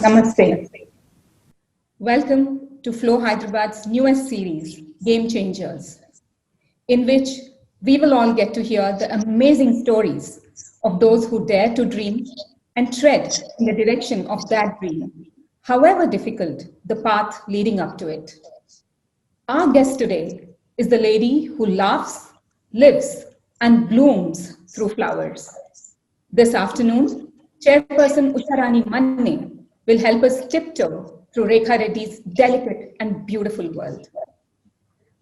Namaste. Welcome to FLO Hyderabad's newest series, Game Changers, in which we will all get to hear the amazing stories of those who dare to dream and tread in the direction of that dream, however difficult the path leading up to it. Our guest today is the lady who laughs, lives, and blooms through flowers. This afternoon, Chairperson Usharani Manne will help us tiptoe through Rekha Reddy's delicate and beautiful world.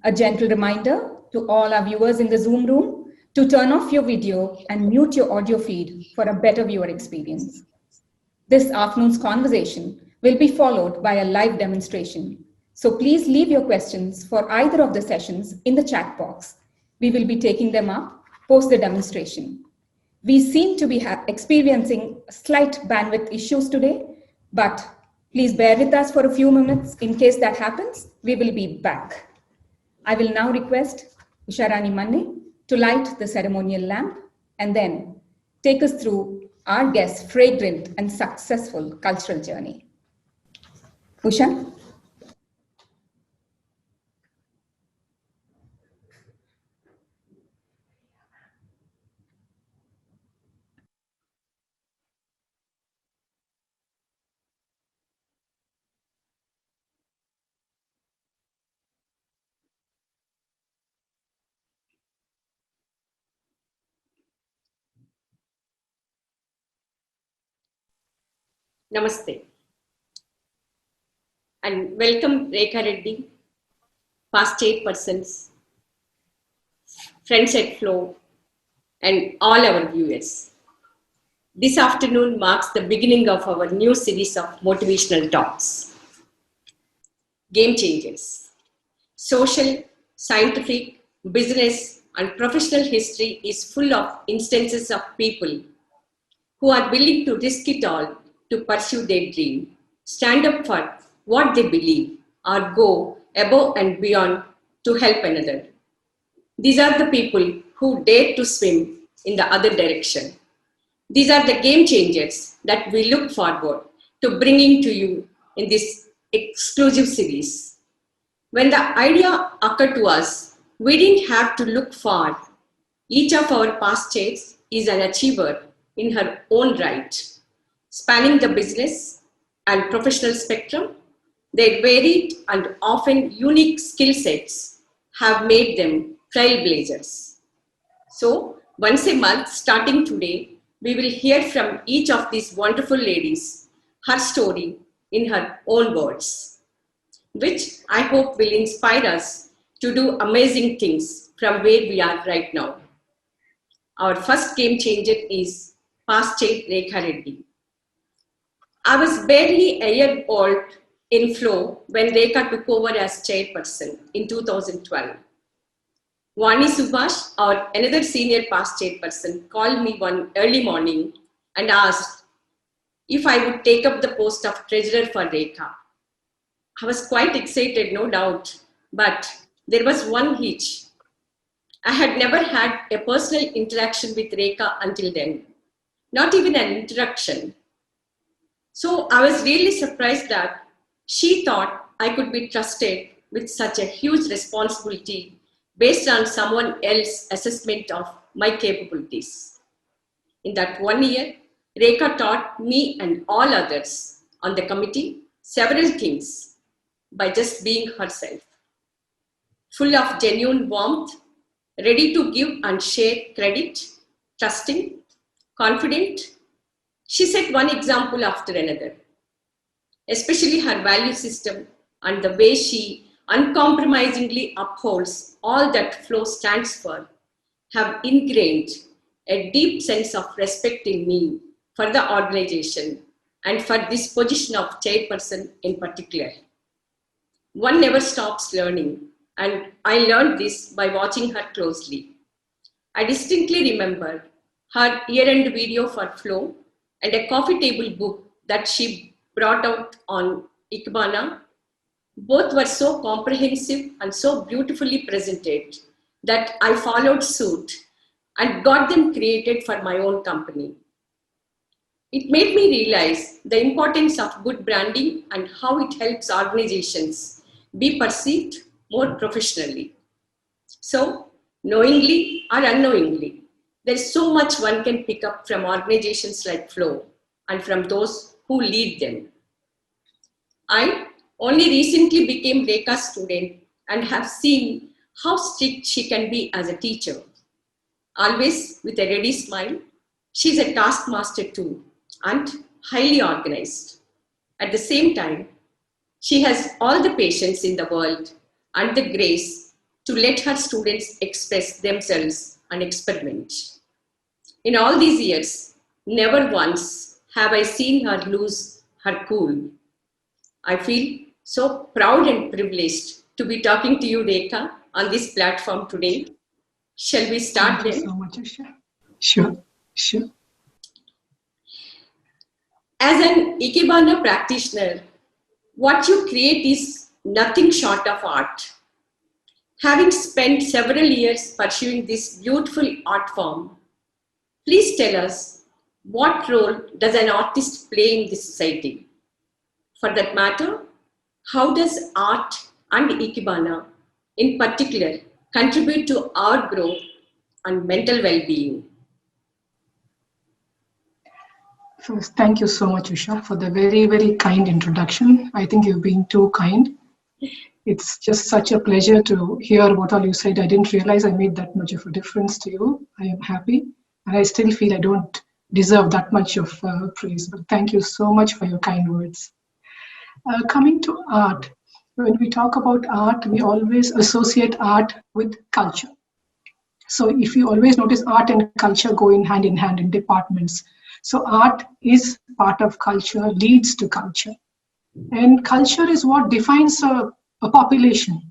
A gentle reminder to all our viewers in the Zoom room to turn off your video and mute your audio feed for a better viewer experience. This afternoon's conversation will be followed by a live demonstration. So please leave your questions for either of the sessions in the chat box. We will be taking them up post the demonstration. We seem to be experiencing slight bandwidth issues today, but please bear with us for a few minutes. In case that happens, we will be back. I will now request Usharani Manne to light the ceremonial lamp and then take us through our guest's fragrant and successful cultural journey. Usha? Namaste and welcome Rekha Reddy, past chairpersons, friends at FLO, and all our viewers. This afternoon marks the beginning of our new series of motivational talks. Game changers. Social, scientific, business, and professional history is full of instances of people who are willing to risk it all to pursue their dream, stand up for what they believe, or go above and beyond to help another. These are the people who dare to swim in the other direction. These are the game changers that we look forward to bringing to you in this exclusive series. When the idea occurred to us, we didn't have to look far. Each of our past chairs is an achiever in her own right, spanning the business and professional spectrum. Their varied and often unique skill sets have made them trailblazers. So, once a month, starting today, we will hear from each of these wonderful ladies, her story in her own words, which I hope will inspire us to do amazing things from where we are right now. Our first game changer is past chair Rekha Reddy. I was barely a year old in FLO when Rekha took over as chairperson in 2012. Vani Subhash, our another senior past chairperson, called me one early morning and asked if I would take up the post of treasurer for Rekha. I was quite excited, no doubt, but there was one hitch. I had never had a personal interaction with Rekha until then, not even an introduction. So I was really surprised that she thought I could be trusted with such a huge responsibility based on someone else's assessment of my capabilities. In that 1 year, Rekha taught me and all others on the committee several things by just being herself, full of genuine warmth, ready to give and share credit, trusting, confident. She set one example after another, especially her value system and the way she uncompromisingly upholds all that FLO stands for, have ingrained a deep sense of respect in me for the organization and for this position of chairperson in particular. One never stops learning, and I learned this by watching her closely. I distinctly remember her year-end video for FLO and a coffee table book that she brought out on Ikebana. Both were so comprehensive and so beautifully presented that I followed suit and got them created for my own company. It made me realize the importance of good branding and how it helps organizations be perceived more professionally. So, knowingly or unknowingly, there's so much one can pick up from organizations like FLO and from those who lead them. I only recently became Rekha's student and have seen how strict she can be as a teacher. Always with a ready smile, she's a taskmaster too and highly organized. At the same time, she has all the patience in the world and the grace to let her students express themselves and experiment. In all these years, never once have I seen her lose her cool. I feel so proud and privileged to be talking to you, Rekha, on this platform today. Shall we start then? Thank you so much, Usha. Sure. As an Ikebana practitioner, what you create is nothing short of art. Having spent several years pursuing this beautiful art form, please tell us, what role does an artist play in this society? For that matter, how does art and Ikebana in particular contribute to our growth and mental well-being? First, thank you so much, Usha, for the very, very kind introduction. I think you've been too kind. It's just such a pleasure to hear what all you said. I didn't realize I made that much of a difference to you. I am happy, and I still feel I don't deserve that much of praise. But thank you so much for your kind words. Coming to art, when we talk about art, we always associate art with culture. So if you always notice, art and culture go in hand in departments. So art is part of culture, leads to culture. And culture is what defines a population,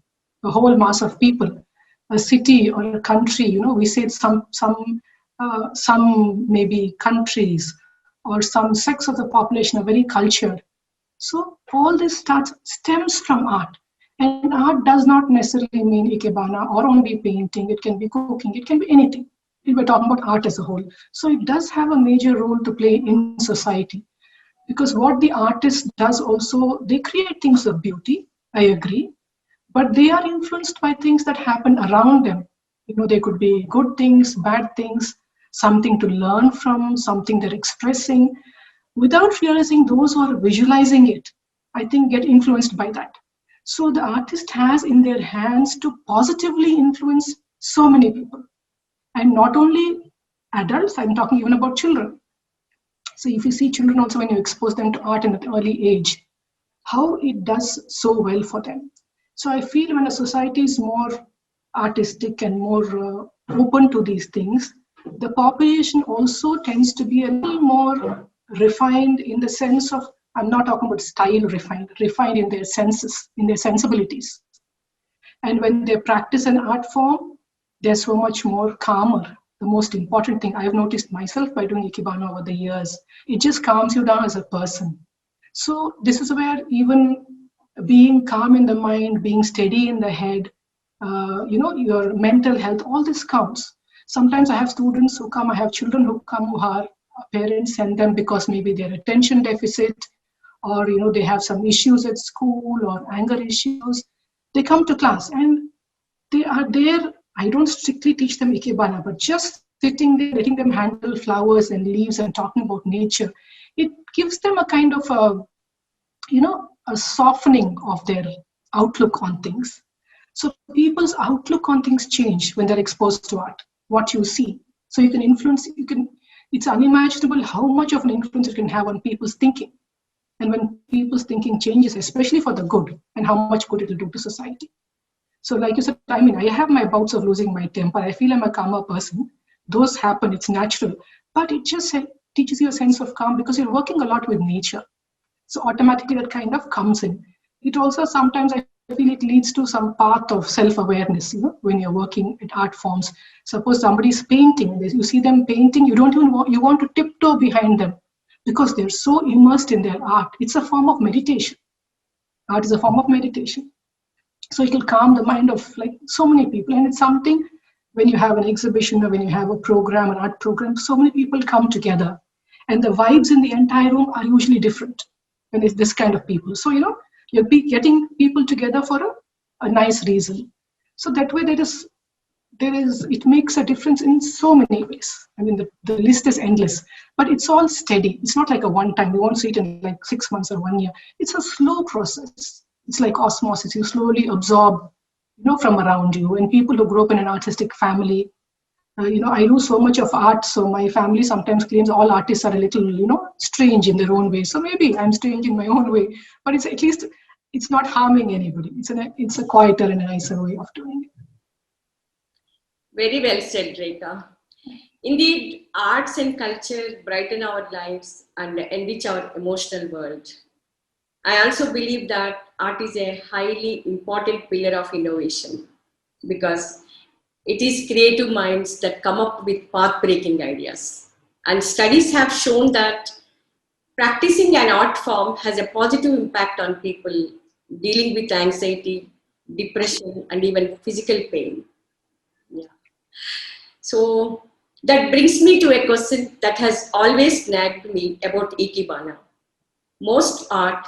a whole mass of people, a city or a country. We say some maybe countries or some sects of the population are very cultured. So all this stems from art. And art does not necessarily mean Ikebana or only painting. It can be cooking. It can be anything. We're talking about art as a whole. So it does have a major role to play in society. Because what the artist does also, they create things of beauty, I agree, but they are influenced by things that happen around them. They could be good things, bad things, something to learn from, something they're expressing. Without realizing, those who are visualizing it, I think, get influenced by that. So the artist has in their hands to positively influence so many people. And not only adults, I'm talking even about children. So if you see children also, when you expose them to art in an early age, how it does so well for them. So I feel when a society is more artistic and more open to these things, the population also tends to be a little more refined in the sense of, I'm not talking about style refined in their senses, in their sensibilities. And when they practice an art form, they're so much more calmer. The most important thing I've noticed myself by doing Ikebana over the years, it just calms you down as a person. So this is where even being calm in the mind, being steady in the head, your mental health, all this counts. Sometimes I have students who come, I have children who come who are parents send them because maybe they're attention deficit, or they have some issues at school or anger issues. They come to class and they are there. I don't strictly teach them Ikebana, but just sitting there, letting them handle flowers and leaves and talking about nature, it gives them a kind of a softening of their outlook on things. So people's outlook on things change when they're exposed to art, what you see. So you can influence, it's unimaginable how much of an influence it can have on people's thinking. And when people's thinking changes, especially for the good, and how much good it'll do to society. So like you said, I have my bouts of losing my temper. I feel I'm a calmer person. Those happen, it's natural. But it just teaches you a sense of calm because you're working a lot with nature. So automatically that kind of comes in. It also sometimes I feel it leads to some path of self-awareness, when you're working at art forms. Suppose somebody's painting, you see them painting, you don't even you want to tiptoe behind them because they're so immersed in their art. It's a form of meditation. Art is a form of meditation. So it will calm the mind of like so many people. And it's something when you have an exhibition or when you have a program, an art program, so many people come together and the vibes in the entire room are usually different when it's this kind of people. So, you'll be getting people together for a nice reason. So that way it makes a difference in so many ways. I mean, the list is endless, but it's all steady. It's not like a one time. You won't see it in like 6 months or 1 year. It's a slow process. It's like osmosis. You slowly absorb, from around you. And people who grow up in an artistic family, I do so much of art. So my family sometimes claims all artists are a little, strange in their own way. So maybe I'm strange in my own way, but it's at least it's not harming anybody. It's a quieter and a nicer way of doing it. Very well said, Rekha. Indeed, arts and culture brighten our lives and enrich our emotional world. I also believe that art is a highly important pillar of innovation because it is creative minds that come up with path-breaking ideas. And studies have shown that practicing an art form has a positive impact on people dealing with anxiety, depression, and even physical pain. Yeah. So that brings me to a question that has always nagged me about Ikebana. Most art,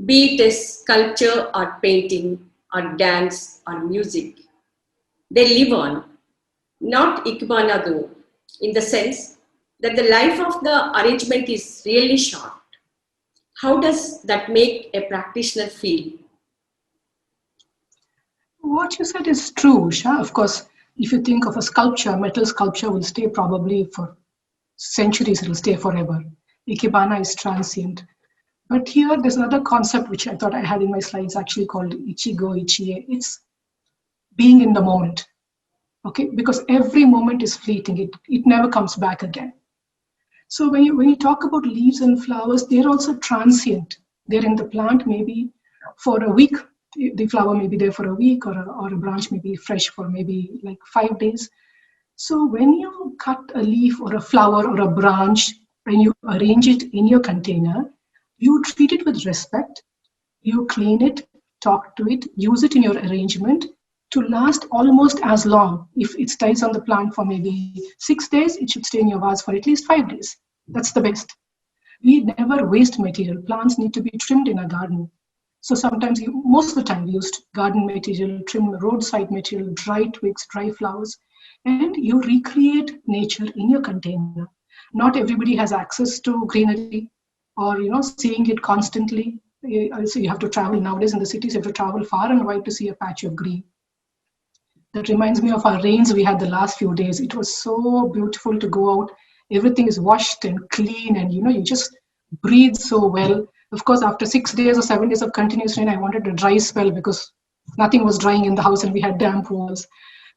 be it a sculpture or painting or dance or music, they live on. Not Ikebana though, in the sense that the life of the arrangement is really short. How does that make a practitioner feel? What you said is true, Usha. Of course, if you think of a sculpture, metal sculpture will stay probably for centuries, it will stay forever. Ikebana is transient. But here, there's another concept which I thought I had in my slides, actually called Ichigo Ichie. It's being in the moment, okay? Because every moment is fleeting. It never comes back again. So when you talk about leaves and flowers, they're also transient. They're in the plant maybe for a week. The flower may be there for a week, or a branch may be fresh for maybe like 5 days. So when you cut a leaf or a flower or a branch and you arrange it in your container, you treat it with respect, you clean it, talk to it, use it in your arrangement to last almost as long. If it stays on the plant for maybe 6 days, it should stay in your vase for at least 5 days. That's the best. We never waste material. Plants need to be trimmed in a garden. So sometimes, most of the time, we used garden material, trim roadside material, dry twigs, dry flowers, and you recreate nature in your container. Not everybody has access to greenery or seeing it constantly. So you have to travel nowadays in the cities. You have to travel far and wide to see a patch of green. That reminds me of our rains we had the last few days. It was so beautiful to go out. Everything is washed and clean, and you just breathe so well. Of course, after 6 days or 7 days of continuous rain, I wanted a dry spell because nothing was drying in the house and we had damp walls.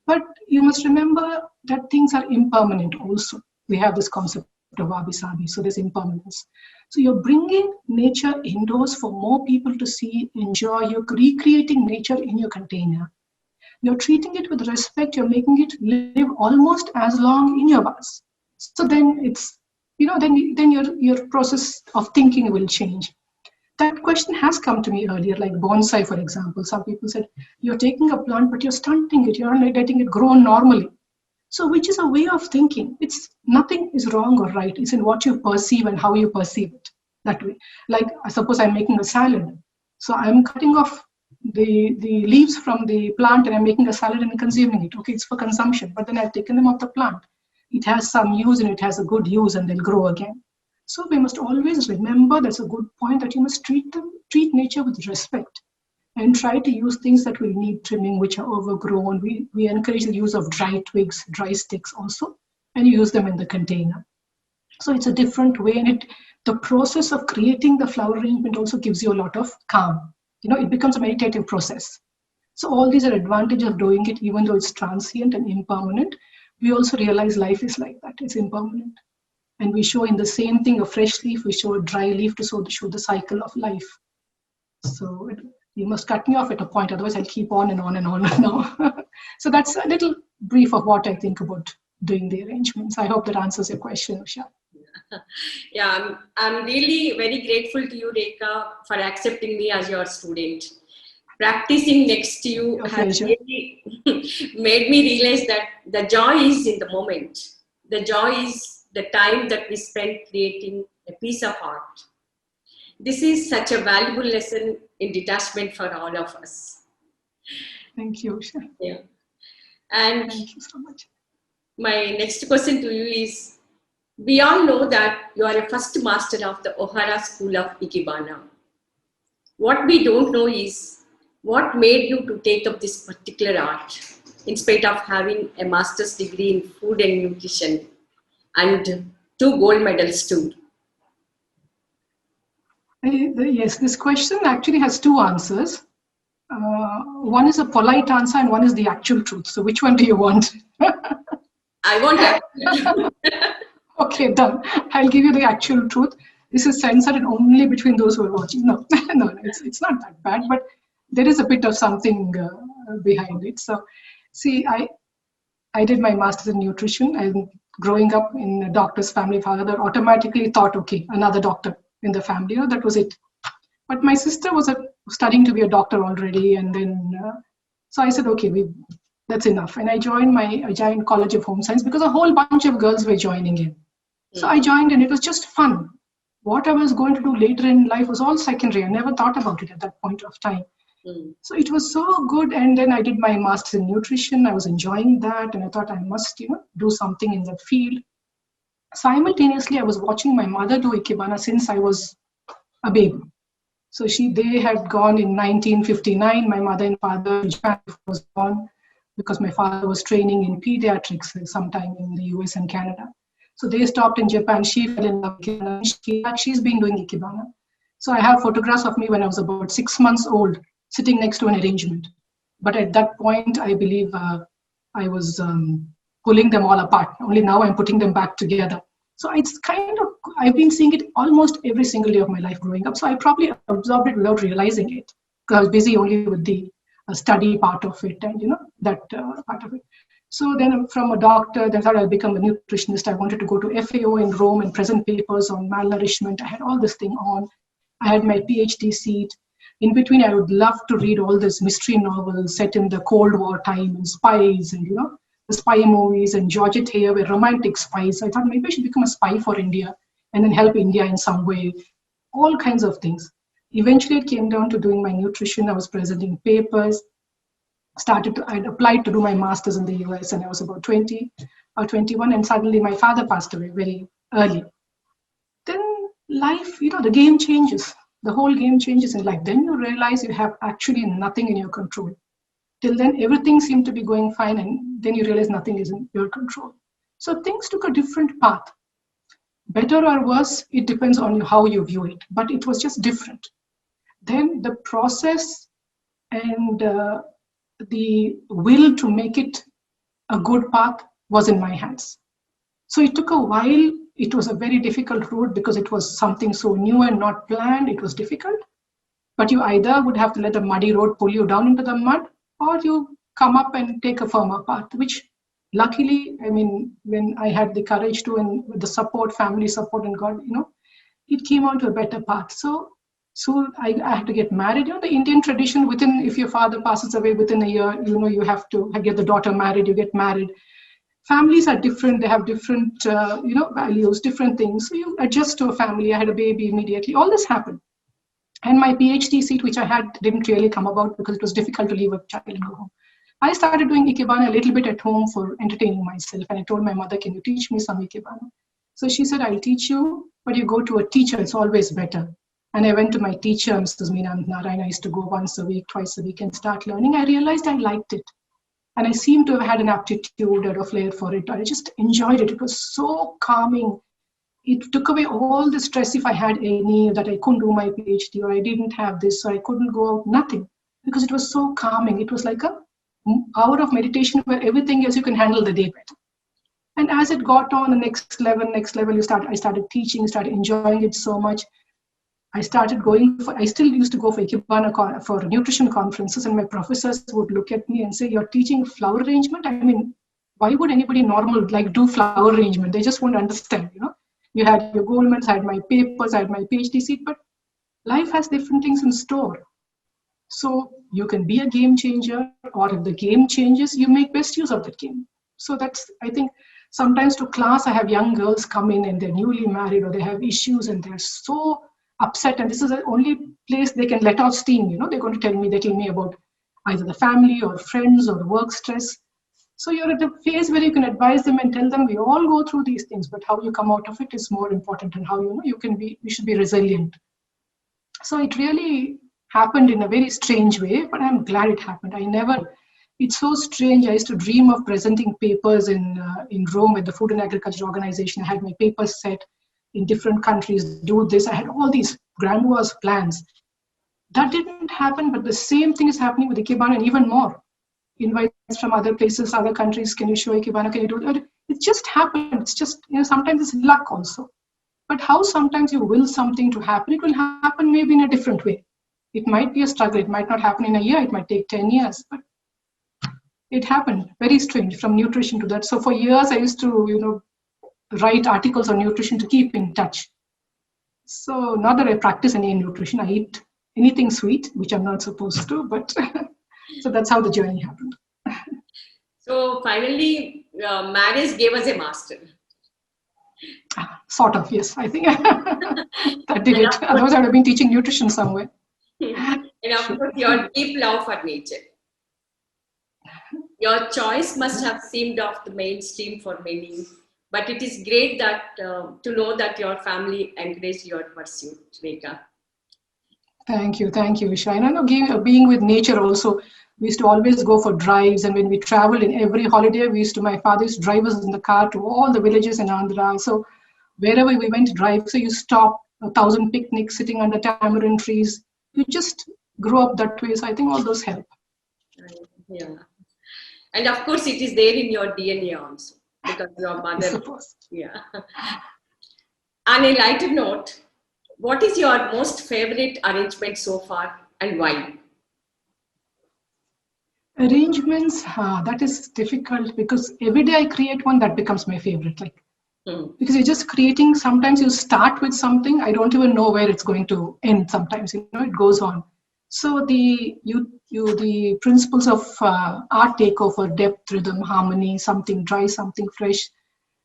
But you must remember that things are impermanent also. We have this concept of wabi-sabi, so there's impermanence. So you're bringing nature indoors for more people to see, enjoy. You're recreating nature in your container. You're treating it with respect. You're making it live almost as long in your vase. So then it's, then your process of thinking will change. That question has come to me earlier, like bonsai, for example. Some people said, you're taking a plant, but you're stunting it. You're not letting it grow normally. So which is a way of thinking. Nothing is wrong or right. It's in what you perceive and how you perceive it that way. Like, I suppose I'm making a salad. So I'm cutting off the leaves from the plant and I'm making a salad and consuming it. Okay, it's for consumption, but then I've taken them off the plant. It has some use and it has a good use and they'll grow again. So we must always remember, that's a good point, that you must treat nature with respect and try to use things that will need trimming, which are overgrown. We encourage the use of dry twigs, dry sticks also, and use them in the container. So it's a different way, and the process of creating the flower arrangement also gives you a lot of calm. It becomes a meditative process. So all these are advantages of doing it, even though it's transient and impermanent. We also realize life is like that, it's impermanent. And we show in the same thing, a fresh leaf, we show a dry leaf to show the cycle of life. So you must cut me off at a point, otherwise I'll keep on and on and on now. So that's a little brief of what I think about doing the arrangements. I hope that answers your question, Usha. Yeah, I'm really very grateful to you, Rekha, for accepting me as your student. Practicing next to you has really made me realize that the joy is in the moment. The joy is the time that we spend creating a piece of art. This is such a valuable lesson in detachment for all of us. Thank you, Usha. Yeah. And thank you so much. My next question to you is, we all know that you are a first master of the Ohara School of Ikebana. What we don't know is what made you to take up this particular art in spite of having a master's degree in food and nutrition and 2 gold medals too. Yes, this question actually has 2 answers. One is a polite answer and one is the actual truth. So which one do you want? I want actual. Okay, done. I'll give you the actual truth. This is censored only between those who are watching. No, no, it's not that bad, but there is a bit of something behind it. So, see, I did my master's in nutrition, and growing up in a doctor's family, father automatically thought, okay, another doctor in the family. That was it. But my sister was studying to be a doctor already, and then so I said, okay, that's enough. And I joined College of Home Science because a whole bunch of girls were joining in. So I joined, and it was just fun. What I was going to do later in life was all secondary. I never thought about it at that point of time. So it was so good. And then I did my master's in nutrition. I was enjoying that, and I thought I must, do something in that field. Simultaneously, I was watching my mother do Ikebana since I was a baby. So they had gone in 1959. My mother and father was born because my father was training in pediatrics sometime in the US and Canada. So they stopped in Japan. She fell in love with Ikebana. She's been doing Ikebana. So I have photographs of me when I was about 6 months old, sitting next to an arrangement. But at that point, I believe I was pulling them all apart. Only now I'm putting them back together. So it's kind of, I've been seeing it almost every single day of my life growing up. So I probably absorbed it without realizing it, because I was busy only with the study part of it and, that part of it. So then from a doctor, then I thought I'll become a nutritionist. I wanted to go to FAO in Rome and present papers on malnourishment. I had all this thing on. I had my PhD seat. In between, I would love to read all these mystery novels set in the Cold War time and spies and, the spy movies, and Georgette Heyer were romantic spies. I thought maybe I should become a spy for India and then help India in some way. All kinds of things. Eventually, it came down to doing my nutrition. I was presenting papers. I'd applied to do my master's in the US, and I was about 20 or 21, and suddenly my father passed away very early. Then life, the game changes. The whole game changes in life. Then you realize you have actually nothing in your control. Till then, everything seemed to be going fine, and then you realize nothing is in your control. So things took a different path. Better or worse, it depends on how you view it, but it was just different. Then the process and the will to make it a good path was in my hands. So it took a while. It was a very difficult route because it was something so new and not planned. It was difficult. But you either would have to let the muddy road pull you down into the mud, or you come up and take a firmer path, which luckily, when I had the courage to, and with the support, family support and God, it came on to a better path. So I had to get married. The Indian tradition, if your father passes away within a year, you have to get the daughter married, you get married. Families are different. They have different, values, different things. So you adjust to a family. I had a baby immediately. All this happened. And my PhD seat, which I had, didn't really come about because it was difficult to leave a child and go home. I started doing Ikebana a little bit at home for entertaining myself. And I told my mother, can you teach me some Ikebana? So she said, I'll teach you, but you go to a teacher. It's always better. And I went to my teacher, Mrs. Meena Narayan. I used to go once a week, twice a week and start learning. I realized I liked it. And I seemed to have had an aptitude or a flair for it. I just enjoyed it. It was so calming. It took away all the stress if I had any, that I couldn't do my PhD, or I didn't have this, or I couldn't go out, nothing. Because it was so calming. It was like an hour of meditation where everything else you can handle the day better. And as it got on the next level, I started teaching, started enjoying it so much. I still used to go for Ikebana for nutrition conferences, and my professors would look at me and say, you're teaching flower arrangement? Why would anybody normal do flower arrangement? They just won't understand, You had your Goldmans, I had my papers, I had my PhD seat, but life has different things in store. So you can be a game changer, or if the game changes, you make best use of that game. So that's, I think, sometimes to class, I have young girls come in and they're newly married, or they have issues and they're so upset, and this is the only place they can let off steam. They're going to tell me about either the family or friends or work stress. So you're at a phase where you can advise them and tell them we all go through these things, but how you come out of it is more important, and how you should be resilient. So it really happened in a very strange way, but I'm glad it happened. It's so strange. I used to dream of presenting papers in Rome at the Food and Agriculture Organization. I had my papers set in different countries, do this. I had all these grandiose plans. That didn't happen, but the same thing is happening with Ikebana, and even more. Invites from other places, other countries. Can you show Ikebana? Can you do it? It just happened. It's just, sometimes it's luck also. But how sometimes you will something to happen, it will happen maybe in a different way. It might be a struggle. It might not happen in a year. It might take 10 years. But it happened. Very strange, from nutrition to that. So for years, I used to, write articles on nutrition to keep in touch. So not that I practice any nutrition. I eat anything sweet, which I'm not supposed to. But so that's how the journey happened. So finally, marriage gave us a master. Sort of, yes. I think that did it. Otherwise, I would have been teaching nutrition somewhere. And of course, your deep love for nature. Your choice must have seemed off the mainstream for many, but it is great that to know that your family encouraged your pursuit, Rekha. Thank you, Usha. And I know being with nature also, We used to always go for drives, and when we traveled in every holiday, my father used to drive us in the car to all the villages in Andhra. So wherever we went drive, so you stop 1,000 picnics sitting under tamarind trees. You just grow up that way. So I think all those help. Yeah. And of course, it is there in your DNA also, because your mother. Yeah. On a lighter note, what is your most favorite arrangement so far and why? Arrangements, that is difficult because every day I create one that becomes my favorite. Because you're just creating, sometimes you start with something, I don't even know where it's going to end sometimes, it goes on. So the principles of art take over: depth, rhythm, harmony, something dry, something fresh.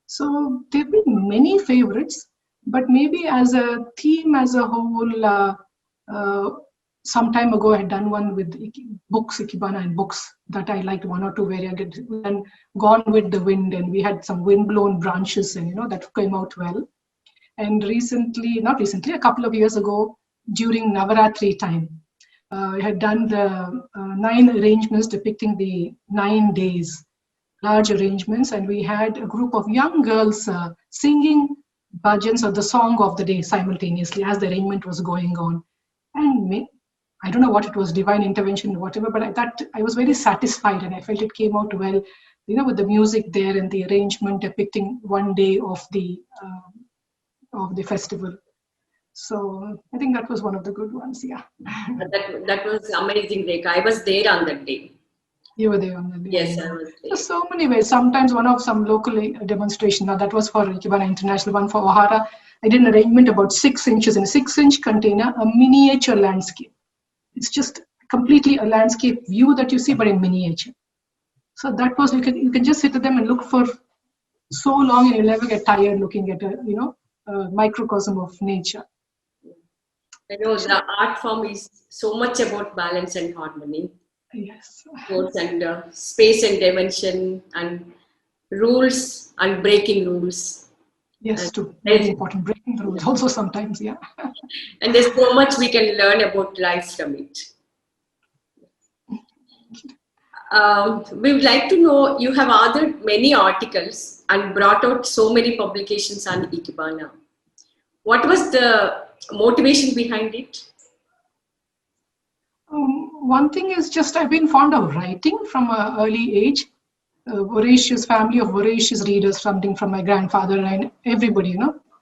So there have been many favorites, but maybe as a theme, as a whole, some time ago I had done one with books, Ikebana and books, that I liked one or two variants, and Gone with the Wind, and we had some wind-blown branches, and that came out well. And not recently, a couple of years ago, during Navaratri time, I had done the 9 arrangements depicting the 9 days, large arrangements, and we had a group of young girls singing bhajans or the song of the day simultaneously as the arrangement was going on. And I don't know what it was, divine intervention or whatever, but I was very satisfied, and I felt it came out well, with the music there and the arrangement depicting one day of the festival. So I think that was one of the good ones. Yeah. That was amazing, Rekha. I was there on that day. You were there on that day. Yes, I was there. There's so many ways. Sometimes some local demonstration. Now that was for Ikebana International, one for O'Hara. I did an arrangement about 6 inches in a 6-inch container, a miniature landscape. It's just completely a landscape view that you see, but in miniature. So that was, you can just sit at them and look for so long, and you'll never get tired looking at a microcosm of nature. I know the art form is so much about balance and harmony. Yes. Both and space and dimension and rules and breaking rules. Yes, too. Very important. Breaking the rules also sometimes, yeah. And there's so much we can learn about life from it. We would like to know, you have authored many articles and brought out so many publications on Ikebana. What was the motivation behind it? One thing is just I've been fond of writing from an early age. Voracious family of voracious readers, something from my grandfather and everybody,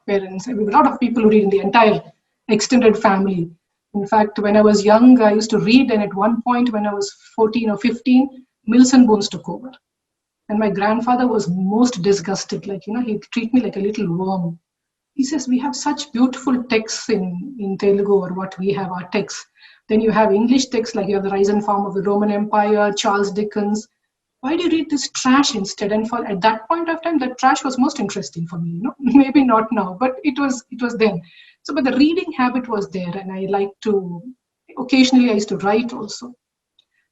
parents, a lot of people who read in the entire extended family. In fact, when I was young, I used to read, and at one point when I was 14 or 15, Mills and Bones took over. And my grandfather was most disgusted, he'd treat me like a little worm. He says, we have such beautiful texts in Telugu, or what we have, our texts. Then you have English texts, like you have The Rise and Fall of the Roman Empire, Charles Dickens. Why do you read this trash instead? And at that point of time, that trash was most interesting for me. Maybe not now, but it was then. So, but the reading habit was there, and I occasionally I used to write also.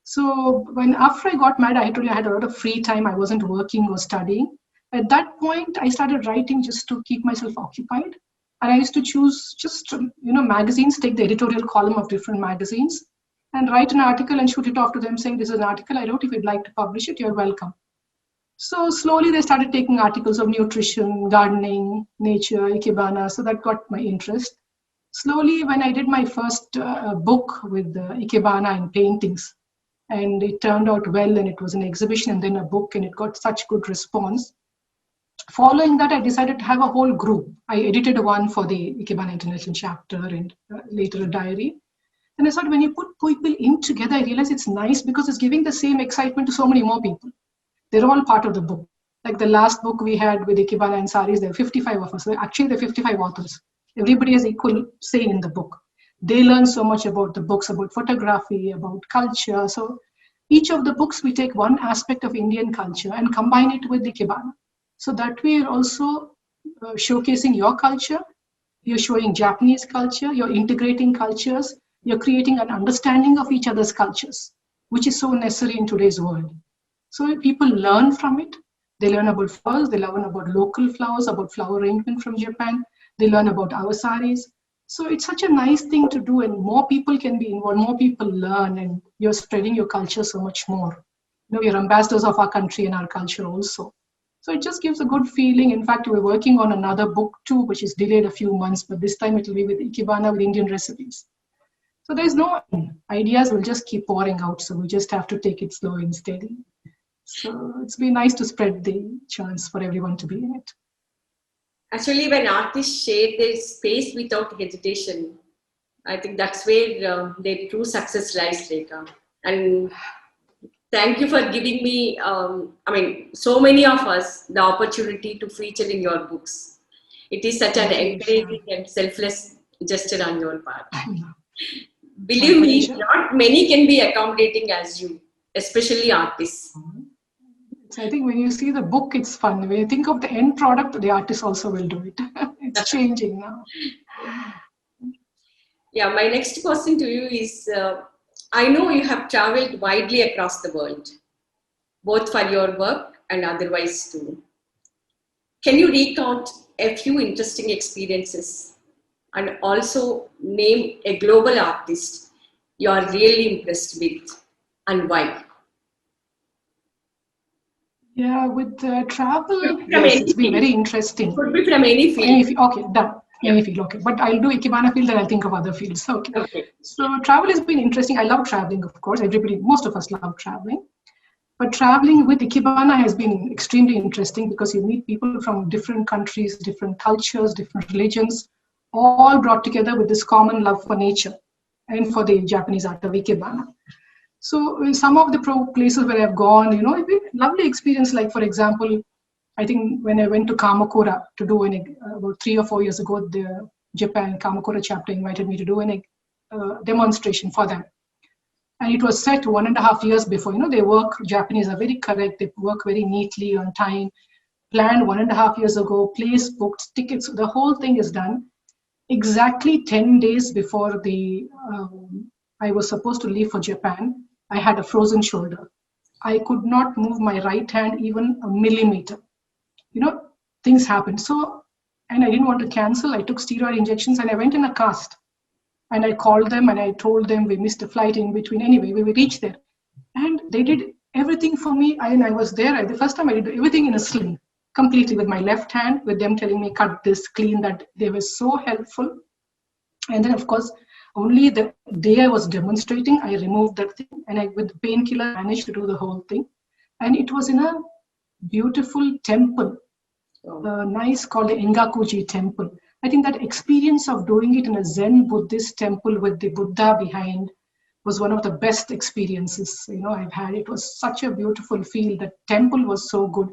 So after I got married, I told you I had a lot of free time. I wasn't working or studying. At that point, I started writing just to keep myself occupied. And I used to choose just, magazines, take the editorial column of different magazines and write an article and shoot it off to them saying, this is an article I wrote. If you'd like to publish it, you're welcome. So slowly they started taking articles of nutrition, gardening, nature, Ikebana. So that got my interest. Slowly, when I did my first book with Ikebana and paintings, and it turned out well, and it was an exhibition and then a book, and it got such good response. Following that, I decided to have a whole group. I edited one for the Ikebana International Chapter and later a diary. And I thought, when you put people in together, I realized it's nice because it's giving the same excitement to so many more people. They're all part of the book. Like the last book we had with Ikebana and Saris, there are 55 of us. Actually, there are 55 authors. Everybody has equal say in the book. They learn so much about the books, about photography, about culture. So each of the books, we take one aspect of Indian culture and combine it with Ikebana. So that way you're also showcasing your culture, you're showing Japanese culture, you're integrating cultures, you're creating an understanding of each other's cultures, which is so necessary in today's world. So people learn from it. They learn about flowers, they learn about local flowers, about flower arrangement from Japan. They learn about our saris. So it's such a nice thing to do, and more people can be involved, more people learn, and you're spreading your culture so much more. You're ambassadors of our country and our culture also. So it just gives a good feeling. In fact, we're working on another book too, which is delayed a few months, but this time it will be with Ikebana with Indian recipes. So there's no ideas will just keep pouring out. So we just have to take it slow and steady. So it's been nice to spread the chance for everyone to be in it. Actually, when artists share their space without hesitation, I think that's where their true success lies, Rekha. And thank you for giving me, so many of us, the opportunity to feature in your books. It is such an encouraging and selfless gesture on your part. Believe me, not many can be accommodating as you, especially artists. So I think when you see the book, it's fun. When you think of the end product, the artist also will do it. It's changing now. Yeah, my next question to you is, I know you have traveled widely across the world, both for your work and otherwise too. Can you recount a few interesting experiences and also name a global artist you are really impressed with and why? Yeah, with travel, yes, it's been very interesting. Could be from any field. Okay, done. Any field, okay. But I'll do Ikebana field and I'll think of other fields. Okay. So travel has been interesting. I love traveling, of course. Most of us love traveling. But traveling with Ikebana has been extremely interesting because you meet people from different countries, different cultures, different religions, all brought together with this common love for nature and for the Japanese art of Ikebana. So in some of the places where I've gone, it's been a lovely experience. Like, for example, I think when I went to Kamakura to do about 3 or 4 years ago, the Japan Kamakura chapter invited me to do a demonstration for them. And it was set 1.5 years before. Japanese are very correct. They work very neatly on time. Planned 1.5 years ago, place booked, tickets. The whole thing is done exactly 10 days before I was supposed to leave for Japan. I had a frozen shoulder. I could not move my right hand even a millimeter. Things happened. So, and I didn't want to cancel. I took steroid injections and I went in a cast. And I called them and I told them we missed a flight in between. Anyway, we reached there. And they did everything for me. I was there. The first time I did everything in a sling, completely with my left hand, with them telling me, cut this, clean that. They were so helpful. And then, of course, only the day I was demonstrating, I removed that thing. And with painkiller, managed to do the whole thing. And it was in a beautiful temple, nice, called the Engakuji temple. I think that experience of doing it in a Zen Buddhist temple with the Buddha behind was one of the best experiences I've had. It was such a beautiful feel. The temple was so good.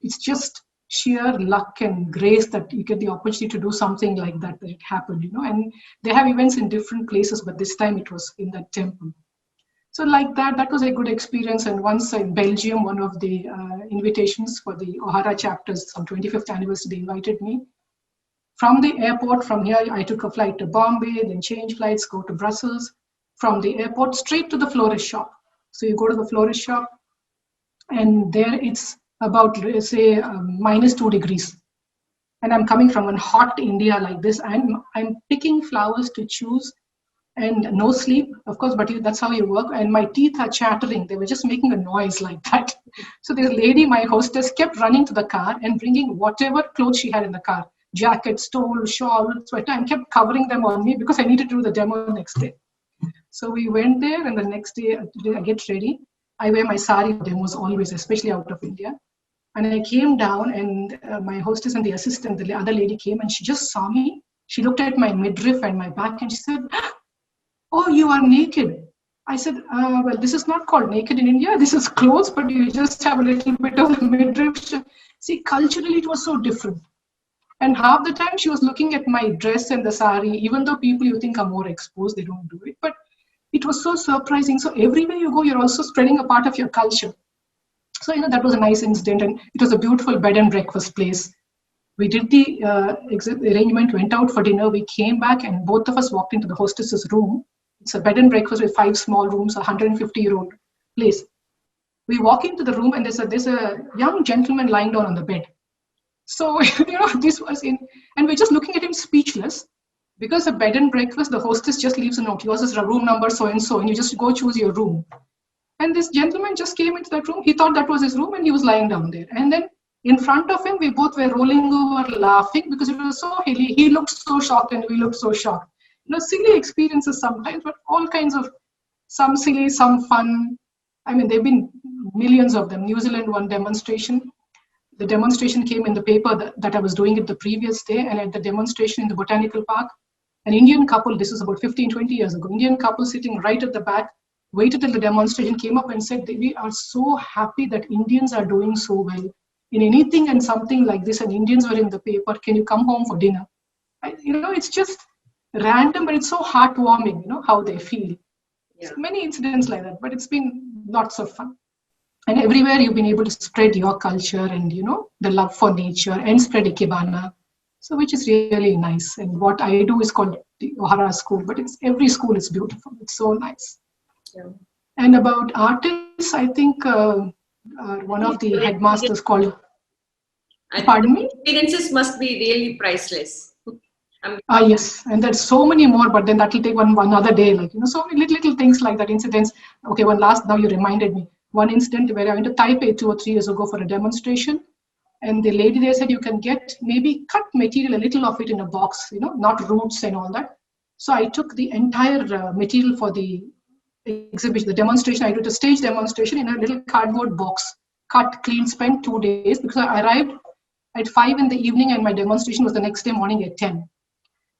It's just sheer luck and grace that you get the opportunity to do something like that it happened. And they have events in different places, but this time it was in that temple. So like that was a good experience. And once in Belgium, one of the invitations for the O'Hara chapters, some 25th anniversary, they invited me. From the airport, from here, I took a flight to Bombay, then change flights, go to Brussels. From the airport, straight to the florist shop. So you go to the florist shop, and there it's about, say, -2 degrees. And I'm coming from a hot India like this, and I'm picking flowers to choose, and no sleep, of course, but that's how you work. And my teeth are chattering. They were just making a noise like that. So this lady, my hostess, kept running to the car and bringing whatever clothes she had in the car. Jacket, stole, shawl, sweater, and kept covering them on me because I needed to do the demo next day. So we went there, and the next day I get ready. I wear my sari demos always, especially out of India. And I came down, and my hostess and the assistant, the other lady, came, and she just saw me. She looked at my midriff and my back, and she said, "Oh, you are naked." I said, "Well, this is not called naked in India. This is clothes, but you just have a little bit of the midriff." See, culturally, it was so different. And half the time she was looking at my dress and the sari, even though people you think are more exposed, they don't do it. But it was so surprising. So everywhere you go, you're also spreading a part of your culture. So, that was a nice incident. And it was a beautiful bed and breakfast place. We did the arrangement, went out for dinner. We came back and both of us walked into the hostess's room. It's a bed and breakfast with 5 small rooms, a 150-year-old place. We walk into the room and there's a young gentleman lying down on the bed. So, this was and we're just looking at him speechless. because a bed and breakfast, the hostess just leaves a note. Yours is room number so and so, and you just go choose your room. And this gentleman just came into that room. He thought that was his room, and he was lying down there. And then in front of him, we both were rolling over laughing because it was so hilly. He looked so shocked, and we looked so shocked. Silly experiences sometimes, but all kinds of, some silly, some fun. I mean, there have been millions of them. New Zealand, one demonstration. The demonstration came in the paper that I was doing it the previous day, and at the demonstration in the Botanical Park, an Indian couple, this is about 15, 20 years ago, Indian couple sitting right at the back, waited till the demonstration came up and said, we are so happy that Indians are doing so well in anything and something like this, and Indians were in the paper, can you come home for dinner? It's just random, but it's so heartwarming, how they feel. Yeah. So many incidents like that, but it's been lots of fun. And everywhere you've been able to spread your culture and, the love for nature and spread Ikebana. So which is really nice. And what I do is called the Ohara School, but every school is beautiful. It's so nice. Yeah. And about artists, I think one of the headmasters called, pardon me? Experiences must be really priceless. Yes, and there's so many more, but then that will take one other day. So many little things like that, incidents. Okay, now you reminded me. One incident where I went to Taipei 2 or 3 years ago for a demonstration, and the lady there said you can get maybe cut material, a little of it in a box, not roots and all that. So I took the entire material for the exhibition, the demonstration. I did a stage demonstration in a little cardboard box, cut, clean, spent 2 days because I arrived at 5 in the evening and my demonstration was the next day morning at 10.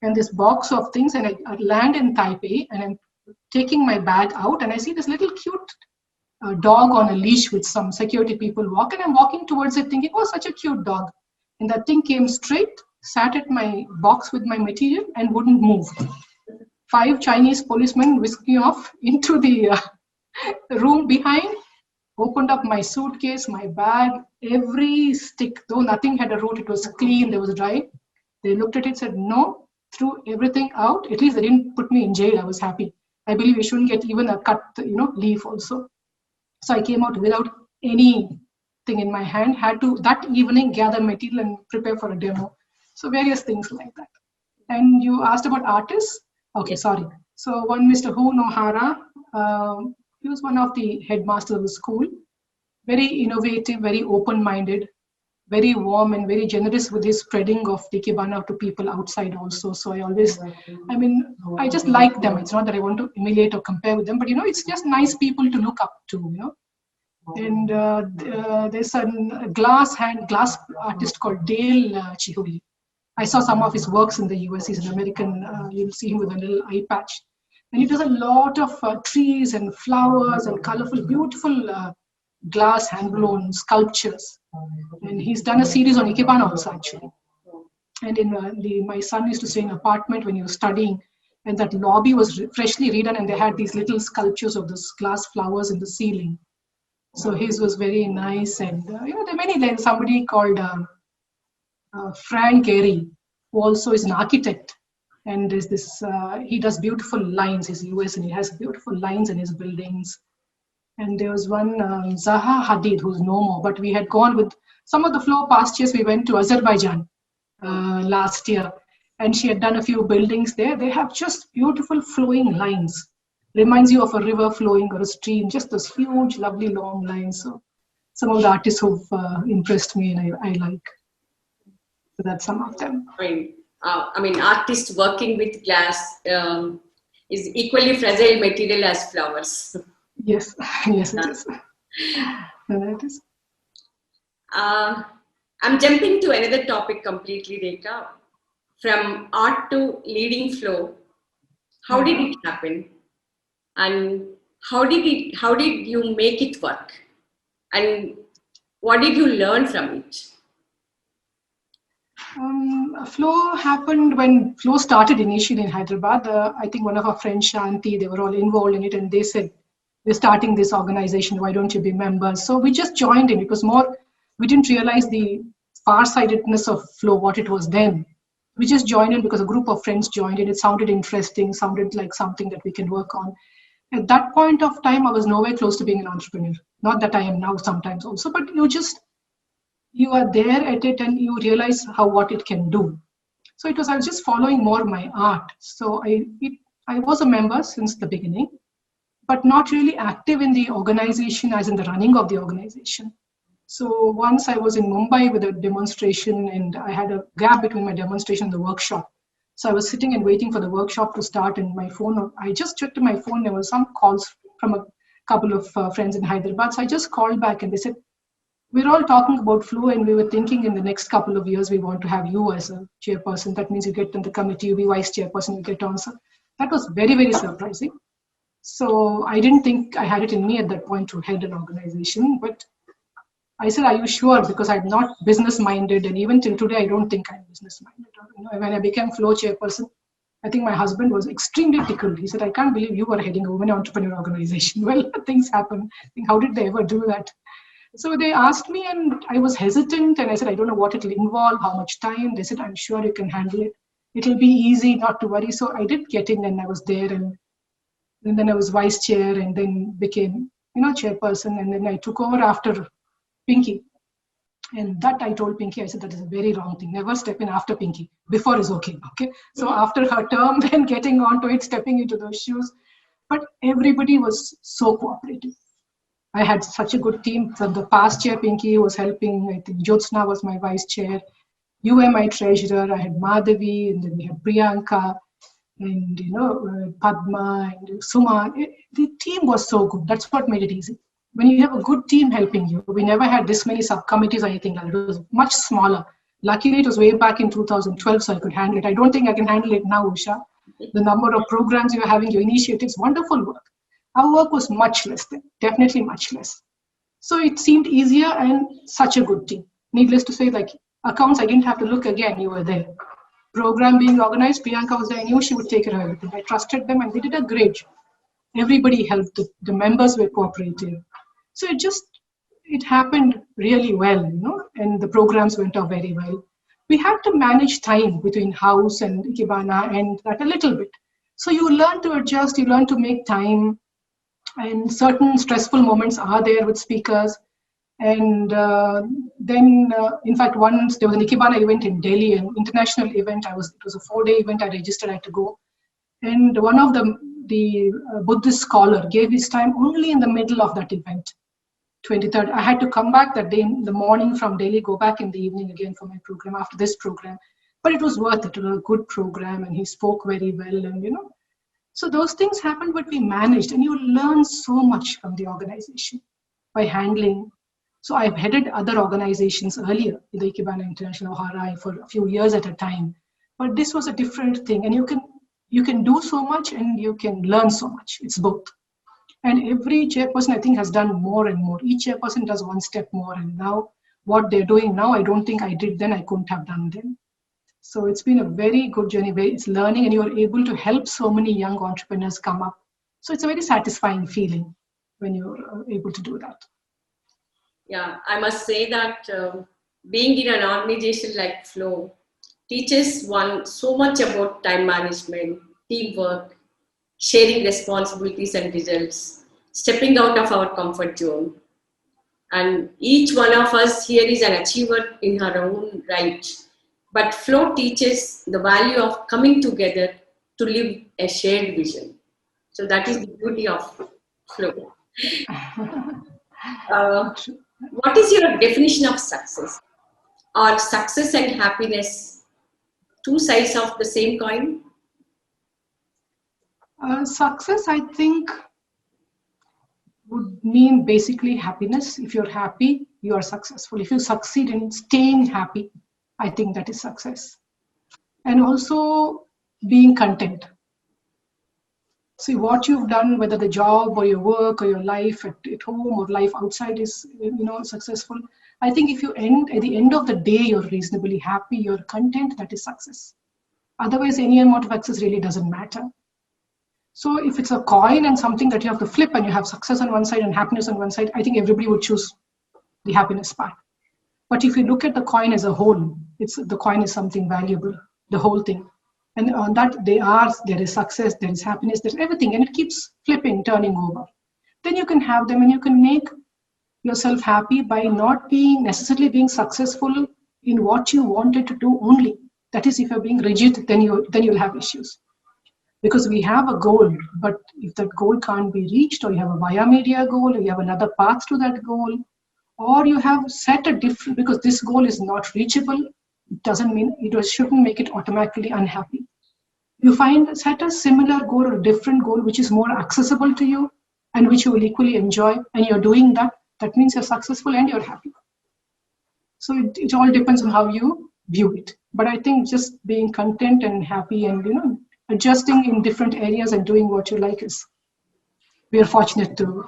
And this box of things, and I land in Taipei, and I'm taking my bag out, and I see this little cute dog on a leash with some security people walk, and I'm walking towards it thinking, oh, such a cute dog. And that thing came straight, sat at my box with my material and wouldn't move. 5 Chinese policemen whisked me off into the room behind, opened up my suitcase, my bag, every stick, though nothing had a root, it was clean, there was dry. They looked at it, said no, threw everything out. At least they didn't put me in jail. I was happy. I believe we shouldn't get even a cut, leaf also. So I came out without anything in my hand, had to that evening gather material and prepare for a demo. So various things like that. And you asked about artists? Okay, yes. Sorry. So one Mr. Hu Nohara, he was one of the headmasters of the school. Very innovative, very open-minded, very warm and very generous with his spreading of the Ikebana to people outside also. So I always, I just like them. It's not that I want to emulate or compare with them, but it's just nice people to look up to, And there's a glass artist called Dale Chihuly. I saw some of his works in the US. He's an American. You'll see him with a little eye patch. And he does a lot of trees and flowers and colorful, beautiful glass hand-blown sculptures. And he's done a series on Ikebana also, actually. And in my son used to stay in an apartment when he was studying, and that lobby was freshly redone, and they had these little sculptures of those glass flowers in the ceiling. So his was very nice. And there are many, somebody called Frank Gehry, who also is an architect. And there's this, he does beautiful lines. He's US and he has beautiful lines in his buildings. And there was one Zaha Hadid, who's no more, but we had gone with some of the FLO past years. We went to Azerbaijan last year, and she had done a few buildings there. They have just beautiful flowing lines. Reminds you of a river flowing or a stream, just those huge, lovely, long lines. So some of the artists who've impressed me and I like. So that's some of them. Artists working with glass is equally fragile material as flowers. Yes, yes, it is. It is. I'm jumping to another topic completely, Rekha. From art to leading FLO, how did it happen? And how did you make it work? And what did you learn from it? FLO happened when FLO started initially in Hyderabad. I think one of our friends, Shanti, they were all involved in it, and they said, we're starting this organization, why don't you be members? So we just joined in. It was more, we didn't realize the far-sightedness of FLO, what it was then. We just joined in because a group of friends joined in. It sounded interesting, sounded like something that we can work on. At that point of time, I was nowhere close to being an entrepreneur. Not that I am now sometimes also, but you are there at it and you realize what it can do. So I was just following more my art. So I was a member since the beginning, but not really active in the organization as in the running of the organization. So once I was in Mumbai with a demonstration and I had a gap between my demonstration and the workshop. So I was sitting and waiting for the workshop to start and my phone, I just checked my phone, there were some calls from a couple of friends in Hyderabad. So I just called back and they said, we're all talking about FLO and we were thinking in the next couple of years, we want to have you as a chairperson. That means you get on the committee, you be vice chairperson, you get on. So that was very, very surprising. So I didn't think I had it in me at that point to head an organization, but I said, are you sure? Because I'm not business minded. And even till today, I don't think I'm business minded. When I became FLO chairperson, I think my husband was extremely tickled. He said, I can't believe you were heading a women entrepreneur organization. Well, things happen. I think, how did they ever do that? So they asked me and I was hesitant and I said, I don't know what it'll involve, how much time. They said, I'm sure you can handle it. It'll be easy, not to worry. So I did get in and I was there and then I was vice chair and then became, chairperson. And then I took over after Pinky. And that I told Pinky, I said, that is a very wrong thing. Never step in after Pinky. Before is okay. Okay. So after her term, then getting onto it, stepping into those shoes. But everybody was so cooperative. I had such a good team. From the past chair, Pinky was helping. I think Jyotsna was my vice chair. You were my treasurer. I had Madhavi, and then we had Priyanka, and Padma and Suma. The team was so good. That's what made it easy. When you have a good team helping you, we never had this many subcommittees or anything like that. It was much smaller. Luckily, it was way back in 2012, so I could handle it. I don't think I can handle it now, Usha. The number of programs you're having, your initiatives, wonderful work. Our work was much less then, definitely much less. So it seemed easier and such a good team. Needless to say, like accounts, I didn't have to look again, you were there. Program being organized, Priyanka was there, I knew she would take care of everything. I trusted them and they did a great job. Everybody helped, the members were cooperative. So it happened really well, and the programs went off very well. We had to manage time between house and Ikebana and that a little bit. So you learn to adjust, you learn to make time, and certain stressful moments are there with speakers. And then, in fact, once there was an Ikebana event in Delhi, an international event. It was a 4-day event. I registered, I had to go. And one of the Buddhist scholar gave his time only in the middle of that event, 23rd. I had to come back that day in the morning from Delhi, go back in the evening again for my program after this program. But it was worth it. It was a good program and he spoke very well. And, so those things happened, but we managed. And you learn so much from the organization by handling. So I've headed other organizations earlier, the Ikebana International Harai for a few years at a time. But this was a different thing. And you can do so much and you can learn so much. It's both. And every chairperson, I think, has done more and more. Each chairperson does one step more. And now what they're doing now, I don't think I did then, I couldn't have done then. So it's been a very good journey. It's learning and you're able to help so many young entrepreneurs come up. So it's a very satisfying feeling when you're able to do that. Yeah, I must say that being in an organization like FLO teaches one so much about time management, teamwork, sharing responsibilities and results, stepping out of our comfort zone. And each one of us here is an achiever in her own right. But FLO teaches the value of coming together to live a shared vision. So that is the beauty of FLO. What is your definition of success? Are success and happiness two sides of the same coin? Success, I think, would mean basically happiness. If you're happy, you are successful. If you succeed in staying happy, I think that is success. And also being content. See, what you've done, whether the job or your work or your life at home or life outside is, successful. I think if you at the end of the day, you're reasonably happy, you're content, that is success. Otherwise, any amount of success really doesn't matter. So if it's a coin and something that you have to flip and you have success on one side and happiness on one side, I think everybody would choose the happiness part. But if you look at the coin as a whole, the coin is something valuable, the whole thing. And on that, there is success, there is happiness, there's everything, and it keeps flipping, turning over. Then you can have them and you can make yourself happy by not necessarily being successful in what you wanted to do only. That is, if you're being rigid, then you'll have issues. Because we have a goal, but if that goal can't be reached, or you have a via media goal, or you have another path to that goal, or you have set a different, because this goal is not reachable, it doesn't mean, it shouldn't make it automatically unhappy. You set a similar goal or a different goal which is more accessible to you and which you will equally enjoy, and you're doing that, that means you're successful and you're happy. So it all depends on how you view it. But I think just being content and happy and adjusting in different areas and doing what you like is, we are fortunate to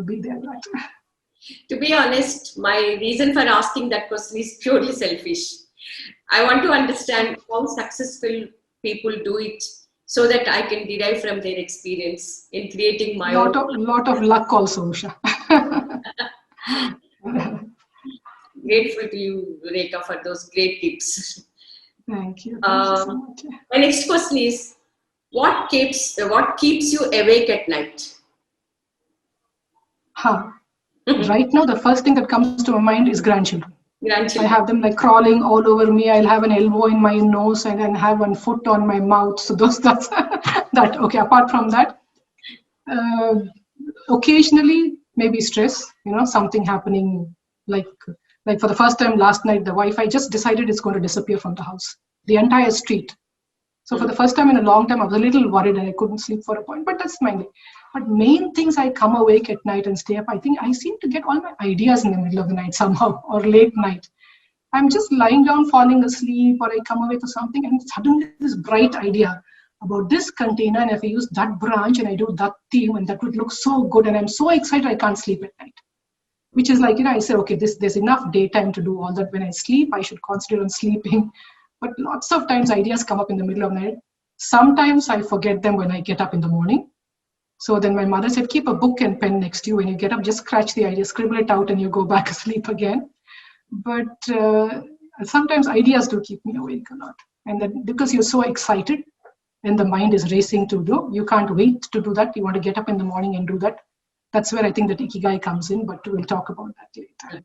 be there. Right? To be honest, my reason for asking that question is purely selfish. I want to understand how successful people do it so that I can derive from their experience in creating my own. Lot of luck also, Usha. Grateful to you, Rekha, for those great tips. Thank you. Thank you so much. My next question is, what keeps you awake at night? Right now, the first thing that comes to my mind is grandchildren. Grandchildren. I have them like crawling all over me. I'll have an elbow in my nose and then have one foot on my mouth. So that's that. Okay. Apart from that, occasionally maybe stress. Something happening. Like for the first time last night, the Wi-Fi just decided it's going to disappear from the house, the entire street. So for the first time in a long time, I was a little worried and I couldn't sleep for a point. But that's my day. But main things, I come awake at night and stay up. I think I seem to get all my ideas in the middle of the night somehow, or late night. I'm just lying down, falling asleep, or I come awake to something, and suddenly this bright idea about this container, and if I use that branch and I do that theme, and that would look so good, and I'm so excited I can't sleep at night. Which is like, I say, okay, there's enough daytime to do all that. When I sleep, I should concentrate on sleeping. But lots of times ideas come up in the middle of the night. Sometimes I forget them when I get up in the morning. So then my mother said, keep a book and pen next to you. When you get up, just scratch the idea, scribble it out, and you go back asleep again. But sometimes ideas do keep me awake a lot. And then because you're so excited and the mind is racing to do, you can't wait to do that. You want to get up in the morning and do that. That's where I think that Ikigai comes in, but we'll talk about that later.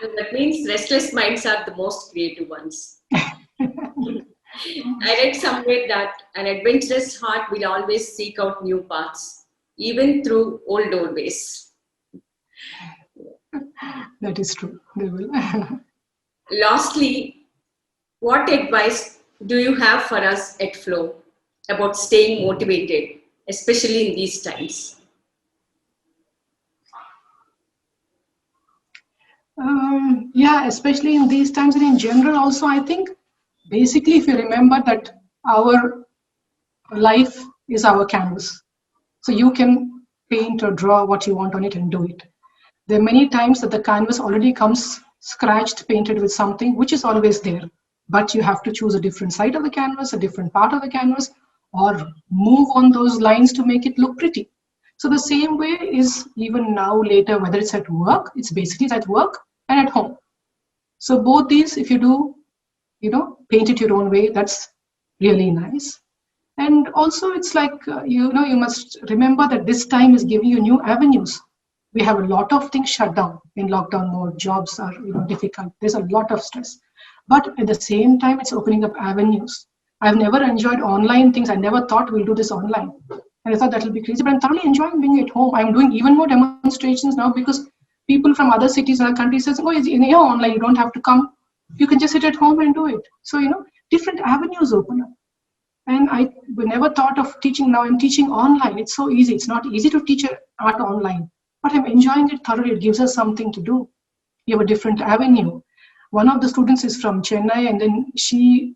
That means restless minds are the most creative ones. I read somewhere that an adventurous heart will always seek out new paths, even through old doorways. That is true. They will. Lastly, what advice do you have for us at FLO about staying motivated, especially in these times? Especially in these times and in general also, I think basically if you remember that our life is our canvas. So you can paint or draw what you want on it and do it. There are many times that the canvas already comes scratched, painted with something which is always there. But you have to choose a different side of the canvas, a different part of the canvas, or move on those lines to make it look pretty. So the same way is even now later, whether it's at work, it's basically at work and at home. So both these, if you do, paint it your own way, that's really nice. And also it's like, you must remember that this time is giving you new avenues. We have a lot of things shut down in lockdown mode. Jobs are difficult. There's a lot of stress. But at the same time, it's opening up avenues. I've never enjoyed online things. I never thought we'll do this online. And I thought that'll be crazy, but I'm thoroughly enjoying being at home. I'm doing even more demonstrations now because people from other cities or countries say, oh, it's online, you don't have to come. You can just sit at home and do it. So, different avenues open up. And I never thought of teaching. Now I'm teaching online. It's so easy. It's not easy to teach art online, but I'm enjoying it thoroughly. It gives us something to do. You have a different avenue. One of the students is from Chennai, and then she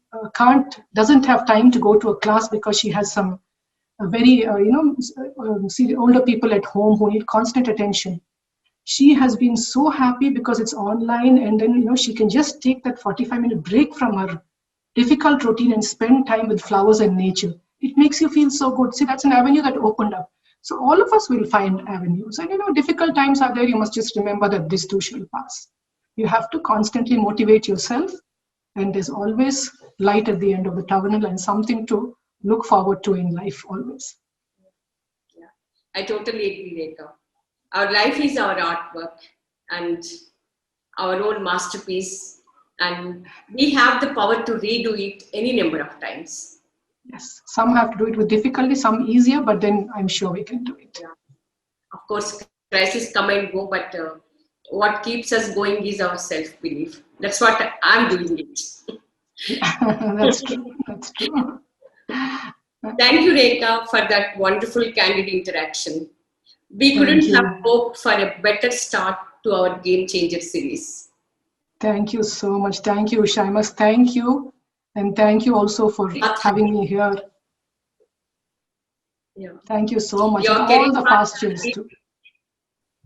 doesn't have time to go to a class because she has some very, older people at home who need constant attention. She has been so happy because it's online, and then, she can just take that 45-minute break from her difficult routine and spend time with flowers and nature. It makes you feel so good. See, that's an avenue that opened up. So all of us will find avenues. And, difficult times are there. You must just remember that this too shall pass. You have to constantly motivate yourself. And there's always light at the end of the tunnel and something to look forward to in life always. Yeah, I totally agree, Rekha. Our life is our artwork and our own masterpiece. and we have the power to redo it any number of times. Yes, some have to do it with difficulty, some easier, but then I'm sure we can do it. Yeah. Of course, crises come and go, but what keeps us going is our self-belief. That's what I'm doing it. That's true. That's true. Thank you, Rekha, for that wonderful candid interaction. We couldn't have hoped for a better start to our Game Changer series. Thank you so much. Thank you, Usha. I must thank you. And thank you also for having me here. Yeah. Thank you so much. Your And all the past years too.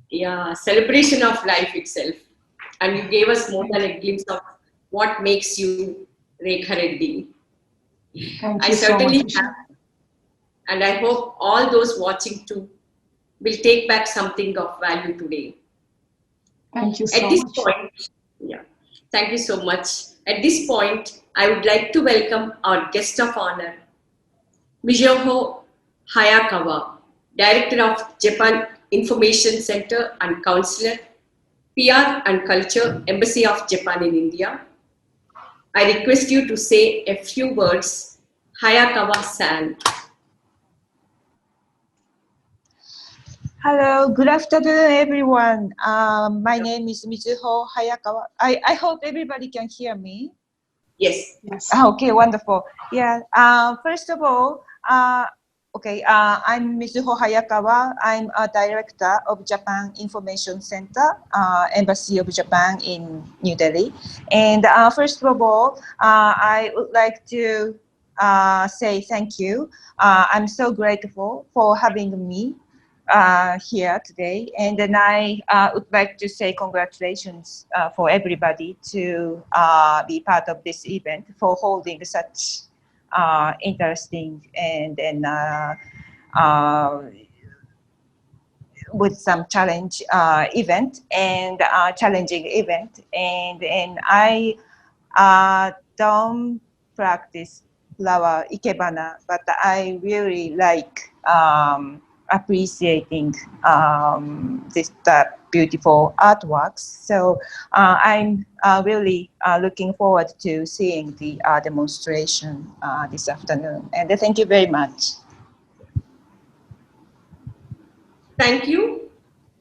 Yeah, celebration of life itself. And you gave us more than a glimpse of what makes you Rekha Reddy. Thank I you so certainly much. have. And I hope all those watching too will take back something of value today. Thank you so At this much. point, yeah, thank you so much. At this point, I would like to welcome our guest of honor, Mizuho Hayakawa, Director of Japan Information Center and Counselor, PR and Culture, Embassy of Japan in India. I request you to say a few words, Hayakawa-san. Hello, good afternoon, everyone. My name is Mizuho Hayakawa. I hope everybody can hear me. Yes. Yes. Okay, wonderful. Yeah. First of all, I'm Mizuho Hayakawa. I'm a director of Japan Information Center, Embassy of Japan in New Delhi. And first of all, I would like to say thank you. I'm so grateful for having me here today, and then I would like to say congratulations for everybody to be part of this event, for holding such interesting and with some challenge event and challenging event, and I don't practice flower ikebana, but I really like appreciating this beautiful artworks. So I'm really looking forward to seeing the demonstration this afternoon. And thank you very much. Thank you.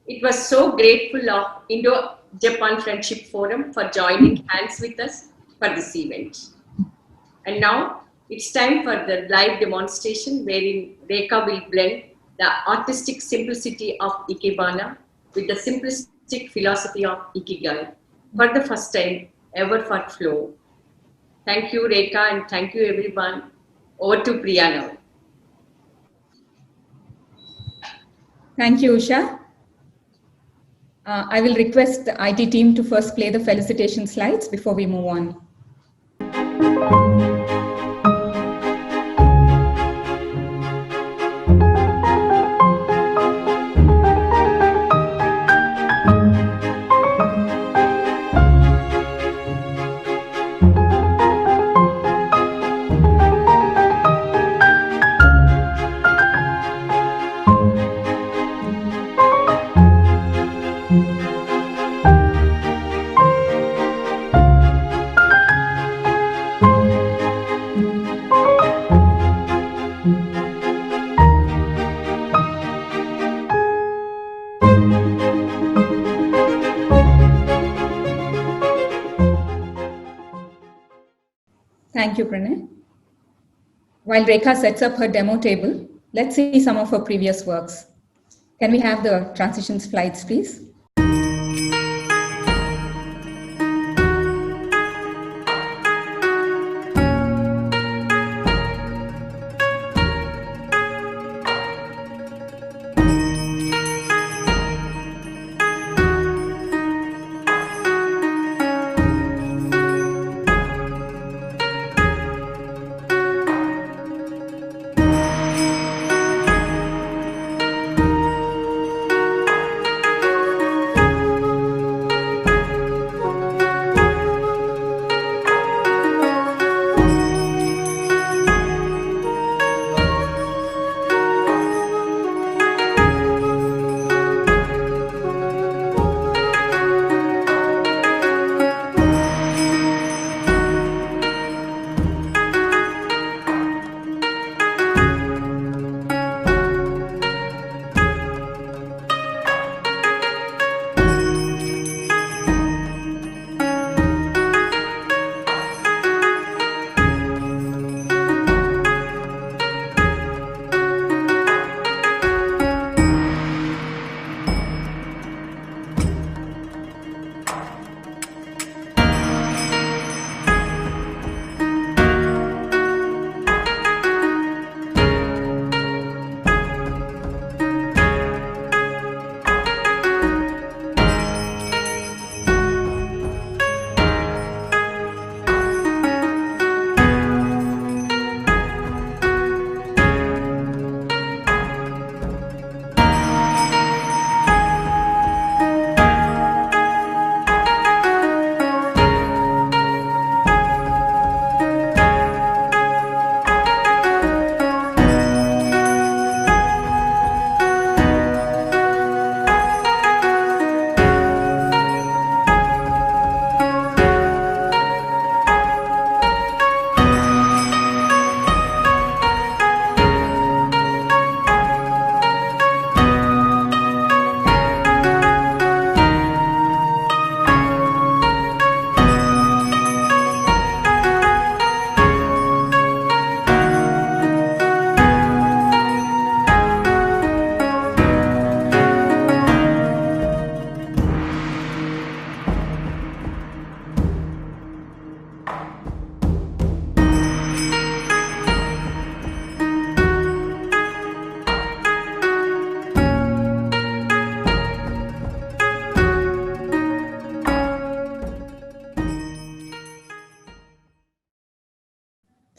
It was so grateful of Indo-Japan Friendship Forum for joining hands with us for this event. And now it's time for the live demonstration wherein Rekha will blend the artistic simplicity of Ikebana with the simplistic philosophy of Ikigai for the first time ever for FLO. Thank you, Rekha, and thank you, everyone. Over to Priya now. Thank you, Usha. I will request the IT team to first play the felicitation slides before we move on. Thank you, Pranay. While Rekha sets up her demo table, let's see some of her previous works. Can we have the transition slides, please?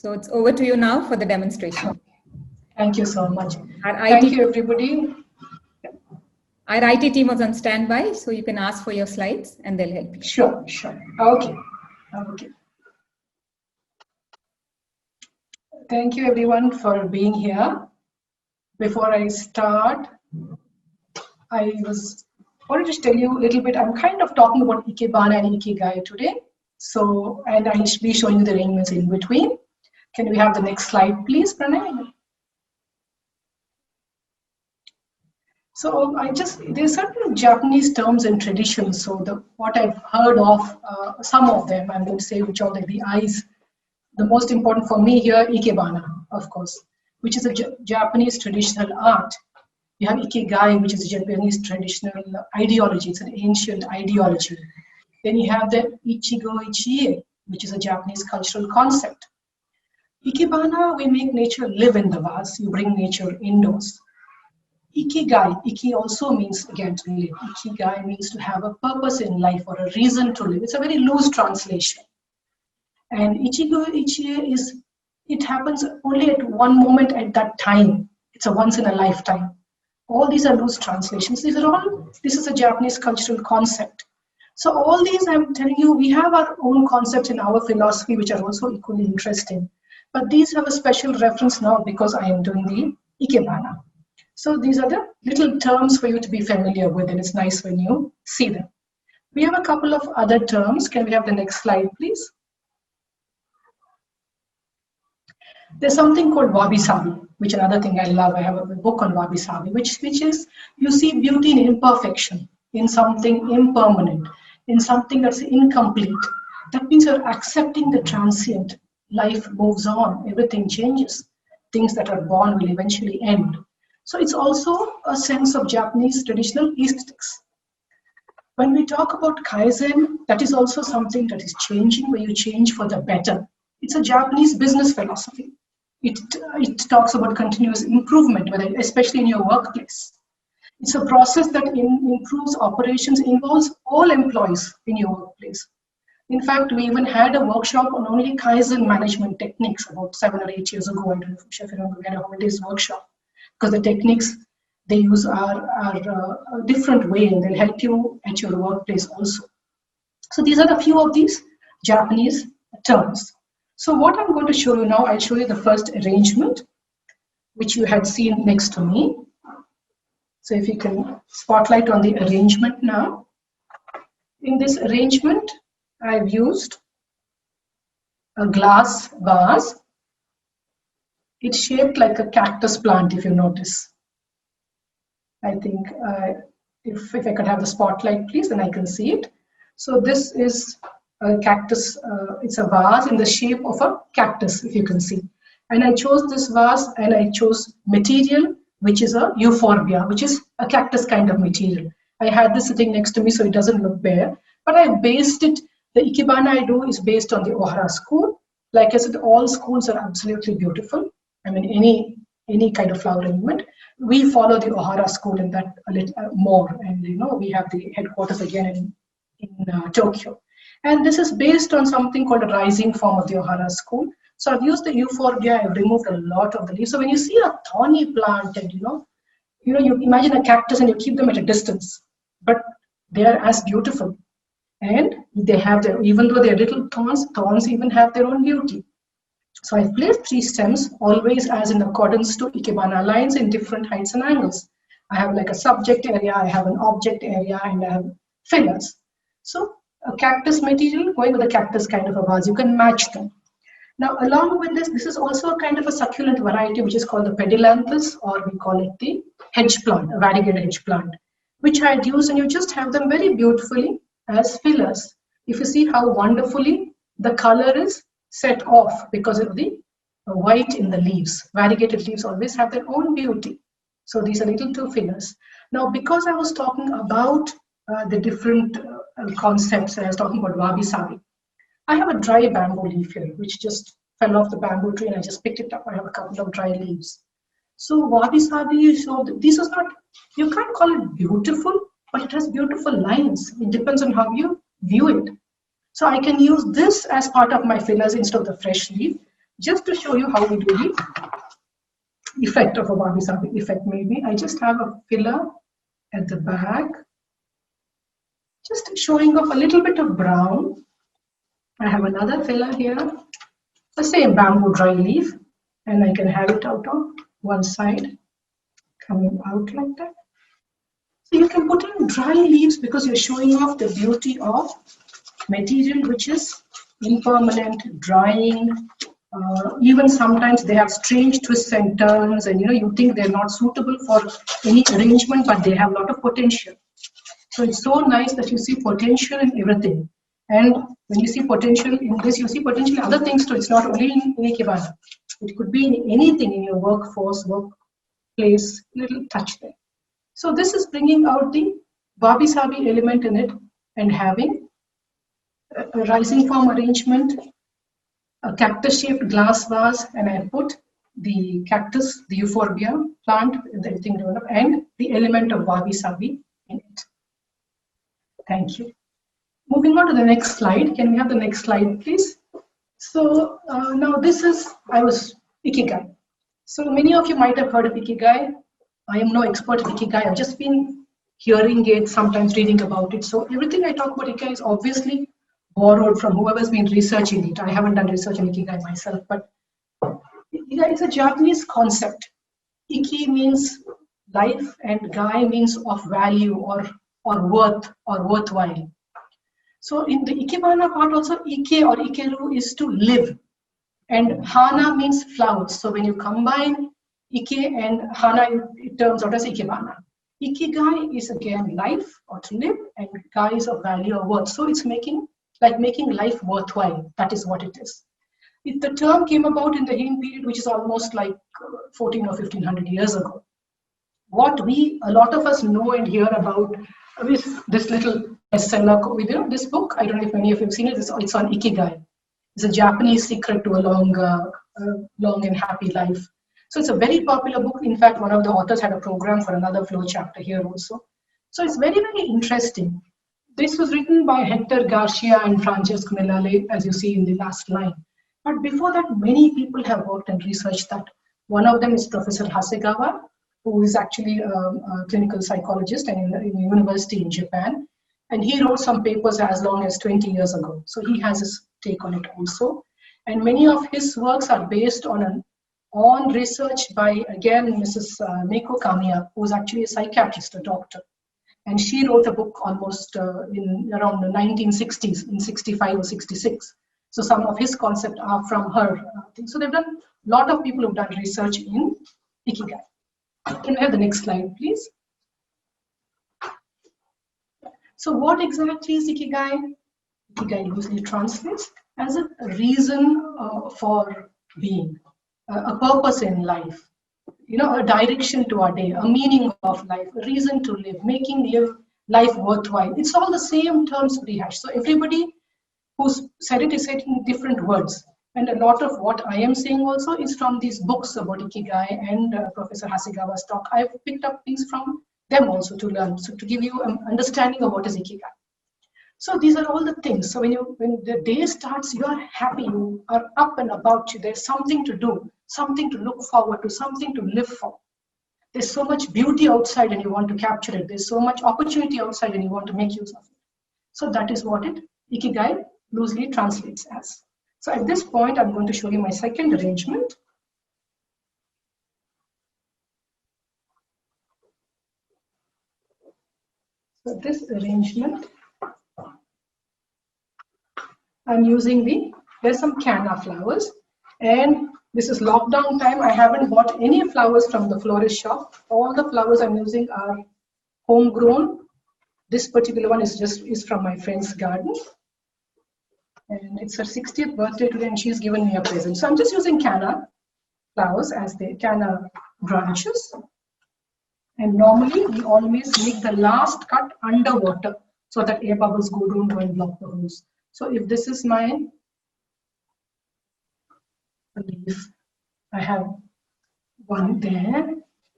So it's over to you now for the demonstration. Thank you so much. Our Thank IT, you, everybody. our IT team was on standby, so you can ask for your slides and they'll help you. Sure, sure. Okay. Okay. Thank you, everyone, for being here. Before I start, I wanted to tell you a little bit. I'm kind of talking about Ikebana and Ikigai today. So, and I'll be showing you the arrangements in between. Can we have the next slide, please, Pranay? So there's certain Japanese terms and traditions. So what I've heard of, some of them, I'm going to say which are like the eyes. The most important for me here, Ikebana, of course, which is a Japanese traditional art. You have Ikigai, which is a Japanese traditional ideology. It's an ancient ideology. Then you have the Ichigo Ichie, which is a Japanese cultural concept. Ikebana, we make nature live in the vase. You bring nature indoors. Ikigai, Iki also means again to live. Ikigai means to have a purpose in life or a reason to live. It's a very loose translation. And Ichigo Ichie it happens only at one moment at that time. It's a once in a lifetime. All these are loose translations. This is a Japanese cultural concept. So all these, I'm telling you, we have our own concepts in our philosophy, which are also equally interesting. But these have a special reference now because I am doing the Ikebana. So these are the little terms for you to be familiar with, and it's nice when you see them. We have a couple of other terms. Can we have the next slide, please? There's something called wabi-sabi, which is another thing I love. I have a book on wabi-sabi, which is you see beauty in imperfection, in something impermanent, in something that's incomplete. That means you're accepting the transient. Life moves on, everything changes. Things that are born will eventually end. So it's also a sense of Japanese traditional aesthetics. When we talk about Kaizen, that is also something that is changing, where you change for the better. It's a Japanese business philosophy. It talks about continuous improvement, especially in your workplace. It's a process that improves operations, involves all employees in your workplace. In fact, we even had a workshop on only Kaizen management techniques about 7 or 8 years ago. I don't know if you remember, we had a holidays workshop, because the techniques they use are a different way, and they'll help you at your workplace also. So these are the few of these Japanese terms. So what I'm going to show you now, I'll show you the first arrangement, which you had seen next to me. So if you can spotlight on the arrangement now. In this arrangement, I've used a glass vase. It's shaped like a cactus plant, if you notice. I think if I could have the spotlight, please, then I can see it. So this is a cactus. It's a vase in the shape of a cactus, if you can see. And I chose this vase, and I chose material, which is a euphorbia, which is a cactus kind of material. I had this sitting next to me, so it doesn't look bare. But I based it, the Ikebana I do is based on the Ohara school. Like I said, all schools are absolutely beautiful. I mean, any kind of flower arrangement. We follow the Ohara school in that a little more. And, we have the headquarters again in Tokyo. And this is based on something called a rising form of the Ohara school. So I've used the euphorbia, I've removed a lot of the leaves. So when you see a thorny plant and, you imagine a cactus and you keep them at a distance, but they are as beautiful. And they have even though they're little thorns even have their own beauty. So I've placed 3 stems, always as in accordance to Ikebana lines in different heights and angles. I have like a subject area, I have an object area, and I have fillers. So a cactus material going with a cactus kind of a vase, you can match them. Now, along with this is also a kind of a succulent variety, which is called the pedilanthes, or we call it the hedge plant, a variegated hedge plant, which I had used, and you just have them very beautifully as fillers. If you see how wonderfully the color is set off because of the white in the leaves. Variegated leaves always have their own beauty. So these are little 2 fillers. Now, because I was talking about the different concepts, I was talking about wabi-sabi. I have a dry bamboo leaf here, which just fell off the bamboo tree, and I just picked it up. I have a couple of dry leaves. So wabi-sabi, this is not, you can't call it beautiful, but it has beautiful lines. It depends on how you view it. So I can use this as part of my fillers instead of the fresh leaf. Just to show you how we do the effect of a wabi-sabi effect, maybe I just have a filler at the back, just showing off a little bit of brown. I have another filler here, let's say a bamboo dry leaf, and I can have it out on one side, coming out like that. So you can put in dry leaves because you're showing off the beauty of material which is impermanent, drying. Even sometimes they have strange twists and turns, and you think they're not suitable for any arrangement, but they have a lot of potential. So it's so nice that you see potential in everything. And when you see potential in this, you see potential in other things too. It's not only in Ikebana. It could be in anything in your workforce, workplace, little touch there. So this is bringing out the wabi-sabi element in it and having a rising form arrangement, a cactus-shaped glass vase, and I put the cactus, the euphorbia plant, everything developed, and the element of wabi-sabi in it. Thank you. Moving on to the next slide. Can we have the next slide, please? So now this is, Ikigai. So many of you might have heard of Ikigai. I am no expert in Ikigai. I've just been hearing it, sometimes reading about it. So everything I talk about Ikigai is obviously borrowed from whoever's been researching it. I haven't done research in Ikigai myself, but Ikigai is a Japanese concept. Iki means life and gai means of value or worth or worthwhile. So in the Ikebana part also, Ike or Ikeru is to live. And Hana means flowers. So when you combine Ike and Hana, it turns out as Ikebana. Ikigai is again life or to live, and Gai is of value or worth. So it's making life worthwhile. That is what it is. The term came about in the Heian period, which is almost like 14 or 1500 years ago. What a lot of us know and hear about is this little bestseller, this book. I don't know if many of you have seen it. It's on Ikigai. It's a Japanese secret to a long and happy life. So it's a very popular book. In fact, one of the authors had a program for another FLO chapter here also. So it's very, very interesting. This was written by Hector Garcia and Francesco Nellale, as you see in the last line. But before that, many people have worked and researched that. One of them is Professor Hasegawa, who is actually a clinical psychologist and in a university in Japan. And he wrote some papers as long as 20 years ago. So he has his take on it also. And many of his works are based on research by, again, Mrs. Meiko Kamiya, who is actually a psychiatrist, a doctor. And she wrote a book almost in around the 1960s, in 65 or 66. So some of his concepts are from her thing. So they've done, a lot of people have done research in Ikigai. Can we have the next slide, please? So what exactly is Ikigai? Ikigai loosely translates as a reason for being, a purpose in life, a direction to our day, a meaning of life, a reason to live, making life worthwhile. It's all the same terms rehashed. So everybody who's said it is said in different words. And a lot of what I am saying also is from these books about Ikigai and Professor Hasegawa's talk. I've picked up things from them also to learn, so to give you an understanding of what is Ikigai. So these are all the things. So when the day starts, you are happy, you are up and about you. There's something to do, something to look forward to, something to live for. There's so much beauty outside and you want to capture it. There's so much opportunity outside and you want to make use of it. So that is what Ikigai loosely translates as. So at this point, I'm going to show you my second arrangement. So this arrangement, I'm using there's some canna flowers, and this is lockdown time. I haven't bought any flowers from the florist shop. All the flowers I'm using are homegrown. This particular one is from my friend's garden. And it's her 60th birthday today, and she's given me a present. So I'm just using canna flowers as the canna branches. And normally we always make the last cut underwater so that air bubbles don't go and block the holes. So if this is my leaf, I have one there,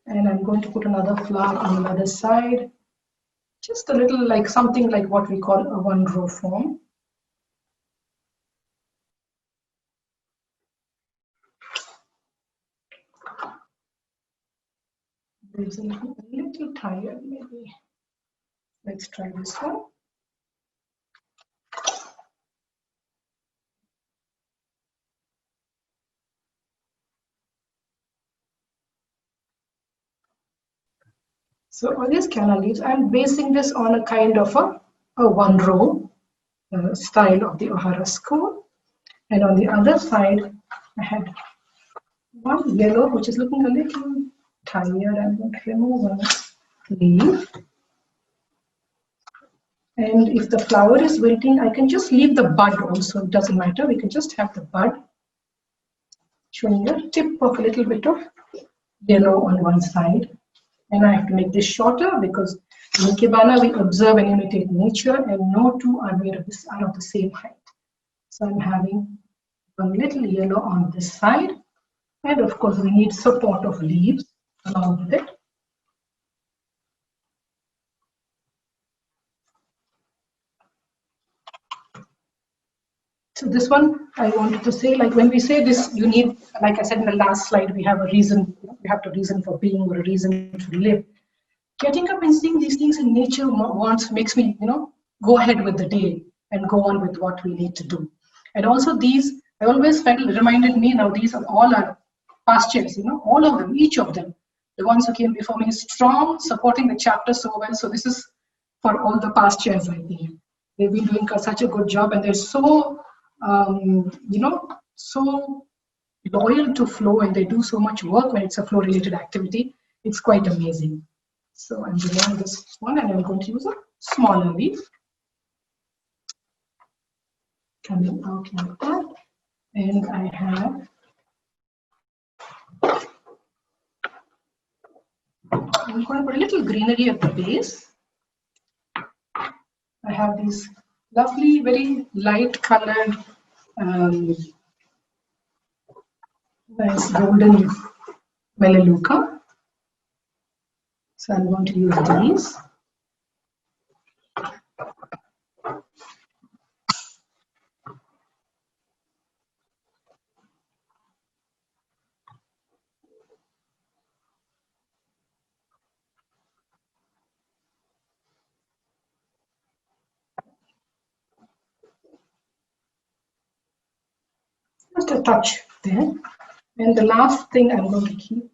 and I'm going to put another flower on the other side. Just a little like something like what we call a one row form. It's a little tired, maybe. Let's try this one. So on these canna leaves, I'm basing this on a kind of a one row style of the O'Hara school. And on the other side, I had one yellow, which is looking a little tired. I'm going to remove one leaf. And if the flower is wilting, I can just leave the bud also. It doesn't matter. We can just have the bud showing a tip of a little bit of yellow on one side. And I have to make this shorter because in Ikebana we observe and imitate nature, and no two are made of the same height. So I'm having one little yellow on this side, and of course we need support of leaves along with it. So this one I wanted to say, like when we say this, you need, like I said in the last slide, we have a reason, we have a reason for being or a reason to live. Getting up and seeing these things in nature makes me, go ahead with the day and go on with what we need to do. And also these, I always felt, reminded me, now these are all our pastures, all of them, each of them. The ones who came before me, strong, supporting the chapter so well. So this is for all the pastures, I think. They've been doing such a good job, and they're so, so loyal to FLO, and they do so much work when it's a FLO-related activity. It's quite amazing. So I'm removing this one, and I'm going to use a smaller leaf. Coming out like that. And I have, I'm going to put a little greenery at the base. I have these lovely, very light colored, nice golden melaleuca. So I'm going to use these. Just a touch there. And the last thing I'm going to keep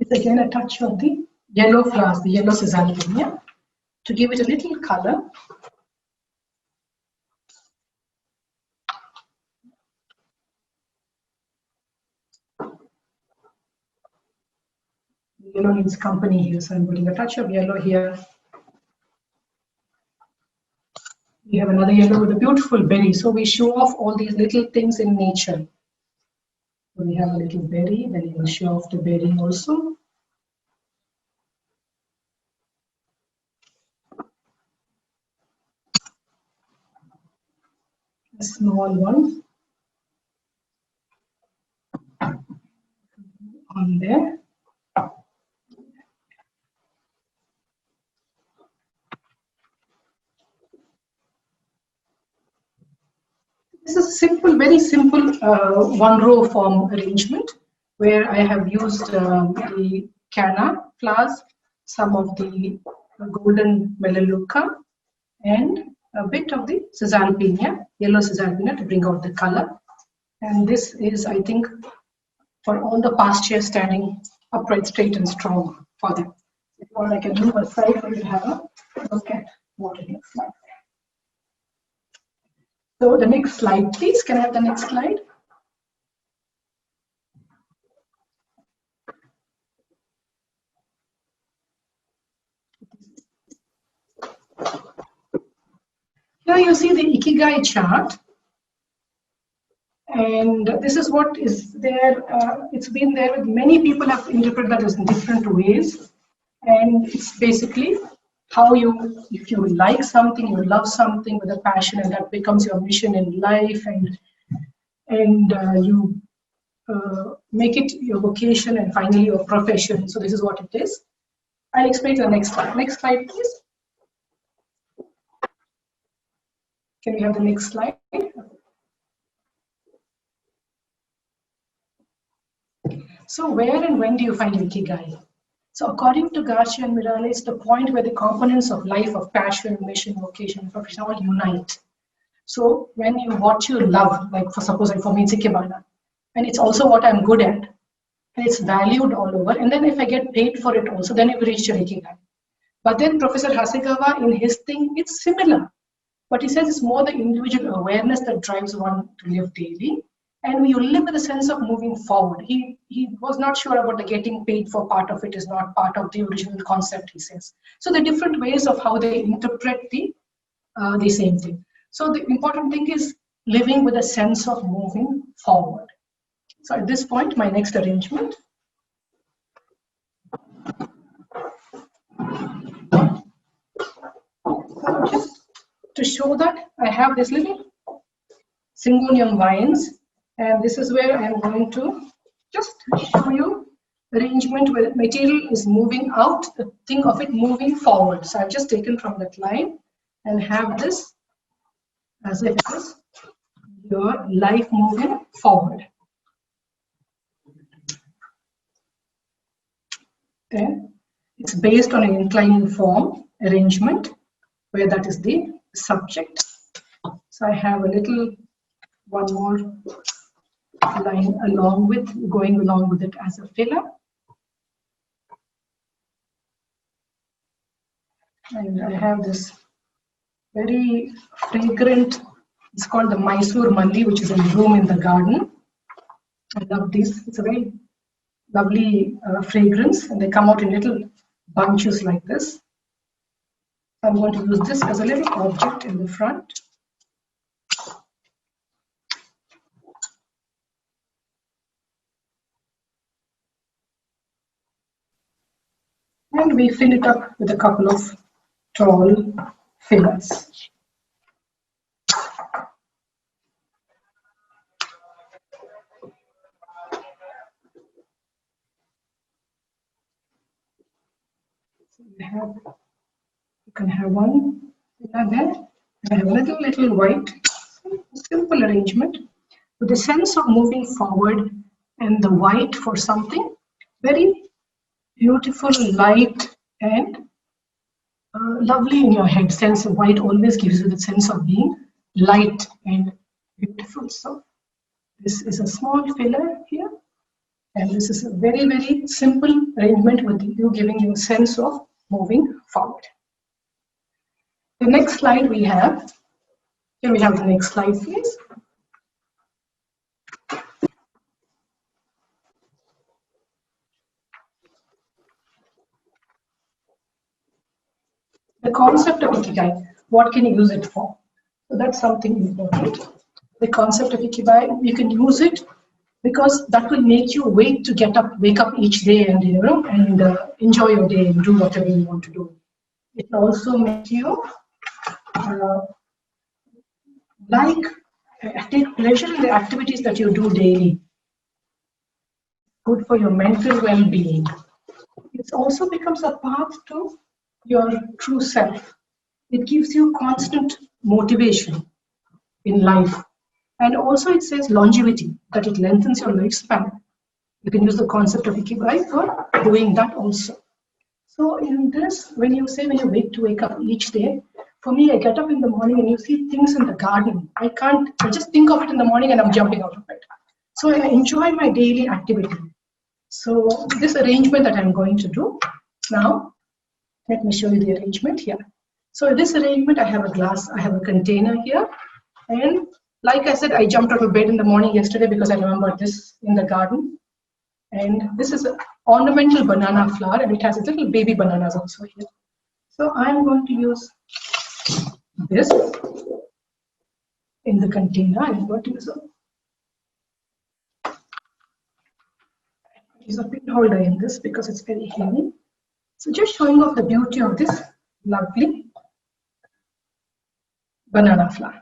is again a touch of the yellow flowers, the yellow Caesalpinia, to give it a little color. Yellow needs company here, so I'm putting a touch of yellow here. We have another yellow with a beautiful berry. So we show off all these little things in nature. So we have a little berry, then we will show off the berry also. A small one on there. This is simple, very simple one row form arrangement where I have used the canna flowers, some of the golden melaleuca, and a bit of the Caesalpinia, yellow Caesalpinia, to bring out the color. And this is, I think, for all the pastures standing upright, straight, and strong for them. Or I can move aside for you to have a look at what it looks like. So the next slide, please. Can I have the next slide? Here you see the Ikigai chart. And this is what is there. It's been there. Many people have interpreted that in different ways. And it's basically how you, if you like something, you love something with a passion, and that becomes your mission in life, and you make it your vocation and finally your profession. So this is what it is. I'll explain to the next slide. Next slide, please. Can we have the next slide? So where and when do you find Ikigai? So according to Garcia and Miralles, it's the point where the components of life, of passion, mission, vocation, profession all unite. So when you what you love, like for suppose like for me it's Ikebana, and it's also what I'm good at, and it's valued all over, and then if I get paid for it also, then you've reached your Ikigai. But then Professor Hasegawa in his thing, it's similar. But he says it's more the individual awareness that drives one to live daily. And you live with a sense of moving forward. He was not sure about the getting paid for part of it is not part of the original concept, he says. So the different ways of how they interpret the same thing. So the important thing is living with a sense of moving forward. So at this point, my next arrangement. So just to show that, I have this little Syngonium vines. And this is where I'm going to just show you arrangement where material is moving out. Think of it moving forward. So I've just taken from that line and have this as if it is your life moving forward. Then it's based on an inclining form arrangement where that is the subject. So I have a little one more line going along with it as a filler. And I have this very fragrant, it's called the Mysore Malli, which is a bloom in the garden. I love this. It's a very lovely fragrance, and they come out in little bunches like this. I'm going to use this as a little object in the front. And we fill it up with a couple of tall fillers. So you can have one filler there, and I have a little white, simple arrangement with a sense of moving forward, and the white for something very beautiful, light, and lovely in your head. Sense of white always gives you the sense of being light and beautiful. So this is a small filler here, and this is a very, very simple arrangement with you giving you a sense of moving forward. The next slide we have, here we have the next slide, please. The concept of Ikigai, what can you use it for? So that's something important. The concept of Ikigai, you can use it because that will make you wake up each day and enjoy your day and do whatever you want to do. It also makes you take pleasure in the activities that you do daily. Good for your mental well-being. It also becomes a path to your true self. It gives you constant motivation in life. And also it says longevity, that it lengthens your lifespan. You can use the concept of Ikigai for doing that also. So in this, when you wake up each day, for me, I get up in the morning and you see things in the garden. I just think of it in the morning and I'm jumping out of bed. So I enjoy my daily activity. So this arrangement that I'm going to do now, let me show you the arrangement here. So this arrangement, I have a container here. And like I said, I jumped out of bed in the morning yesterday because I remembered this in the garden. And this is an ornamental banana flower, and it has little baby bananas also here. So I'm going to use this in the container. I'm going to use a pin holder in this because it's very heavy. So just showing off the beauty of this lovely banana flower.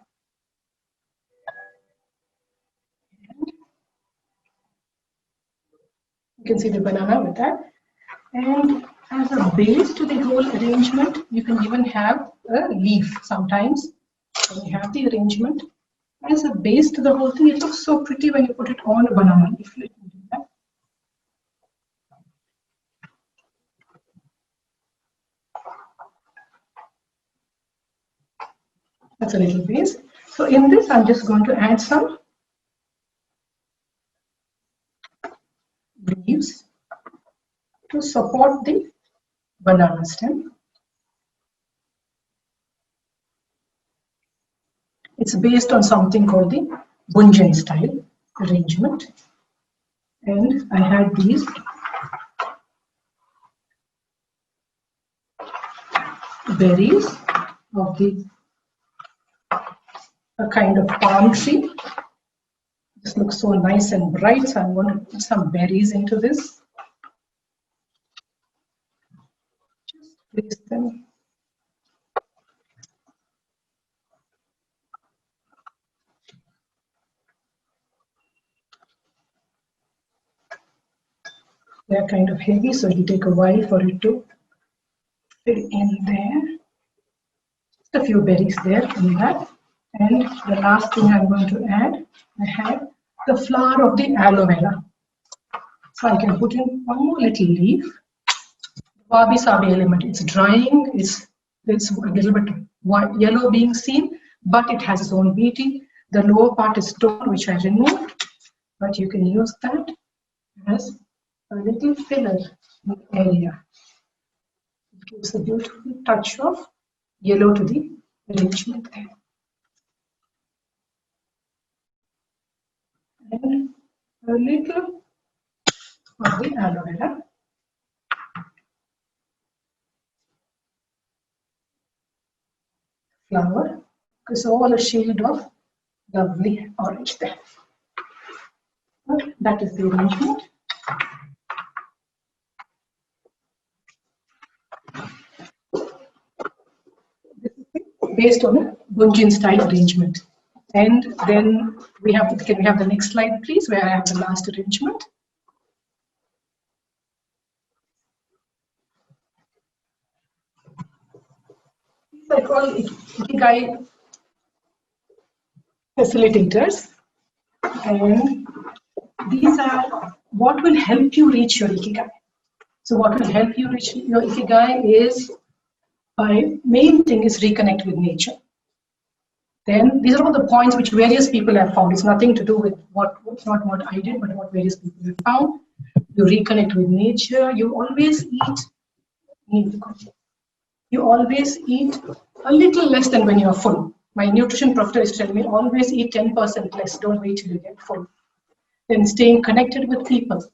You can see the banana with that. And as a base to the whole arrangement, you can even have a leaf sometimes. And you have the arrangement. As a base to the whole thing, it looks so pretty when you put it on a banana leaf. Let me do that. That's a little base. So in this, I'm just going to add some leaves to support the banana stem. It's based on something called the Bunjan style arrangement. And I had these berries of a kind of palm tree. This looks so nice and bright, so I'm going to put some berries into this. Just place them. They're kind of heavy, so it'll take a while for it to fit in there. Just a few berries there in that. And the last thing I'm going to add, I have the flower of the aloe vera. So I can put in one more little leaf. Wabi sabi element. It's drying. It's a little bit white, yellow being seen, but it has its own beauty. The lower part is torn, which I removed, but you can use that as a little filler in the area. It gives a beautiful touch of yellow to the arrangement there. And a little of the aloe vera. Flower. It's all a shade of lovely orange there. Okay, that is the arrangement. Based on a Bunjan style arrangement. And then we have, can we have the next slide please, where I have the last arrangement. These are called Ikigai facilitators, and these are what will help you reach your Ikigai. So what will help you reach your Ikigai is, main thing is reconnect with nature. Then these are all the points which various people have found. It's nothing to do with not what I did, but what various people have found. You reconnect with nature. You always eat a little less than when you are full. My nutrition professor is telling me always eat 10% less. Don't wait till you get full. Then staying connected with people.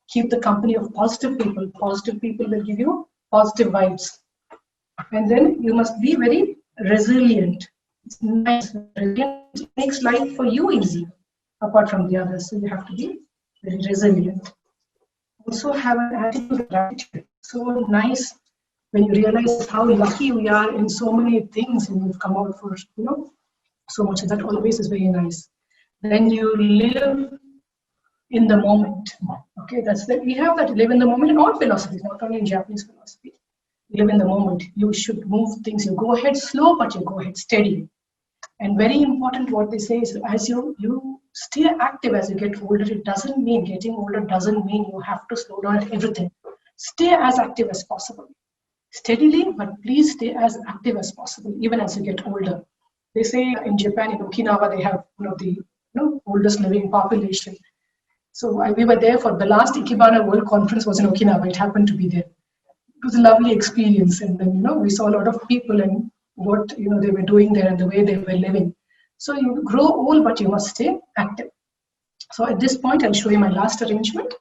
Keep the company of positive people. Positive people will give you positive vibes. And then you must be very resilient. It's nice. It makes life for you easy, apart from the others. So you have to be very resilient. Also have an attitude of gratitude. So nice when you realize how lucky we are in so many things, and we've come out for so much. That always is very nice. Then you live in the moment. Okay, that's that. We have that live in the moment in all philosophies, not only in Japanese philosophy. Live in the moment. You should move things. You go ahead slow, but you go ahead steady. And very important, what they say is, as you stay active as you get older. It doesn't mean getting older doesn't mean you have to slow down at everything. Stay as active as possible. Steadily, but please stay as active as possible, even as you get older. They say in Japan, in Okinawa, they have one of the oldest living population. So we were there for the last Ikebana World Conference was in Okinawa. It happened to be there. It was a lovely experience, and then we saw a lot of people and what they were doing there and the way they were living. So you grow old, but you must stay active. So at this point, I'll show you my last arrangement.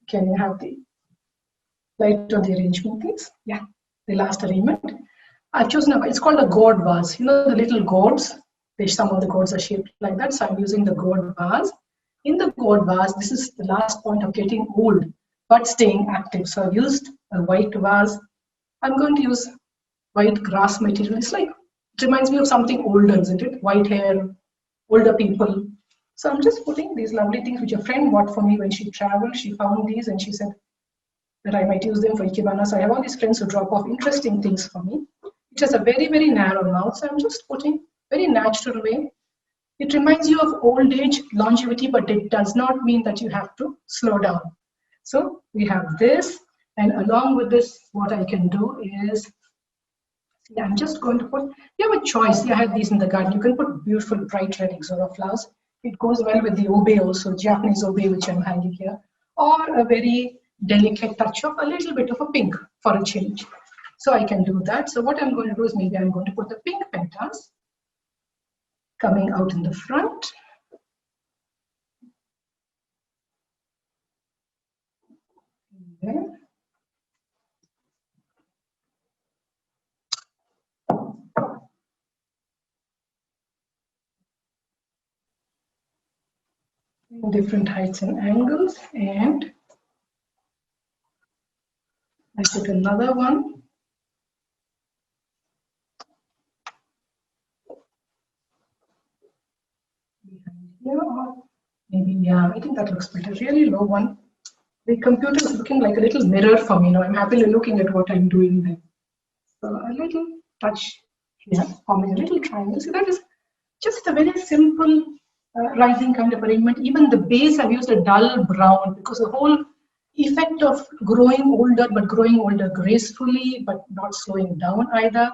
Can you have the light on the arrangement, please? Yeah, the last arrangement. I've chosen it's called a gourd vase. The little gourds. Some of the gourds are shaped like that. So I'm using the gourd vase. In the gourd vase, this is the last point of getting old, but staying active. So I've used a white vase. I'm going to use white grass material. It reminds me of something older, isn't it? White hair, older people. So I'm just putting these lovely things which a friend bought for me when she traveled. She found these and she said that I might use them for Ikebana. So I have all these friends who drop off interesting things for me. It has a very, very narrow mouth. So I'm just putting very natural way. It reminds you of old age, longevity, but it does not mean that you have to slow down. So we have this, and along with this, what I can do is, see, I'm just going to put, you have a choice. I had these in the garden. You can put beautiful bright red Ixora flowers. It goes well with the obe also, Japanese obe, which I'm hanging here, or a very delicate touch of a little bit of a pink for a change. So I can do that. So what I'm going to do is maybe I'm going to put the pink pentas coming out in the front. Then different heights and angles, and I put another one. Here, or maybe, yeah, I think that looks better. Really low one. The computer is looking like a little mirror for me now. I'm happily looking at what I'm doing there. So a little touch here, forming a little triangle. So that is just a very simple rising kind of arrangement. Even the base, I've used a dull brown because the whole effect of growing older, but growing older gracefully, but not slowing down either.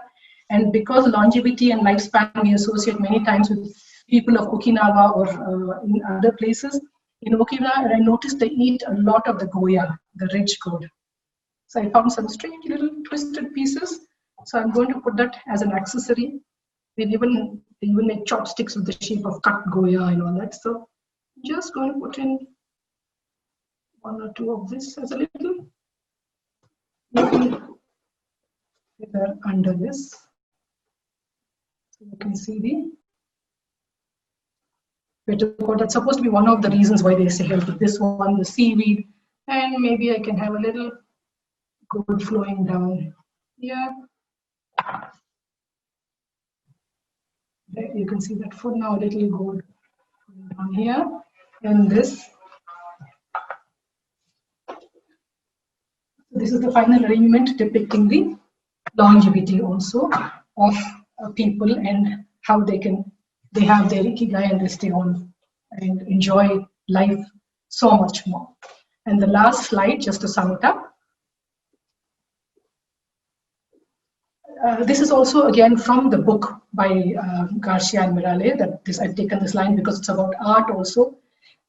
And because longevity and lifespan we associate many times with people of Okinawa or in other places. In Okinawa, I noticed they eat a lot of the goya, the ridge gourd. So I found some strange little twisted pieces. So I'm going to put that as an accessory. They even make chopsticks with the shape of cut goya and all that. So I'm just going to put in one or two of this as a little feather under this. So you can see the that's supposed to be one of the reasons why they say healthy. This one, the seaweed, and maybe I can have a little gold flowing down here. There you can see that foot now, a little gold down here, and this. This is the final arrangement depicting the longevity also of people and how they have their Ikigai and they stay on and enjoy life so much more. And the last slide, just to sum it up. This is also again from the book by Garcia and Miralles, that I've taken this line because it's about art also.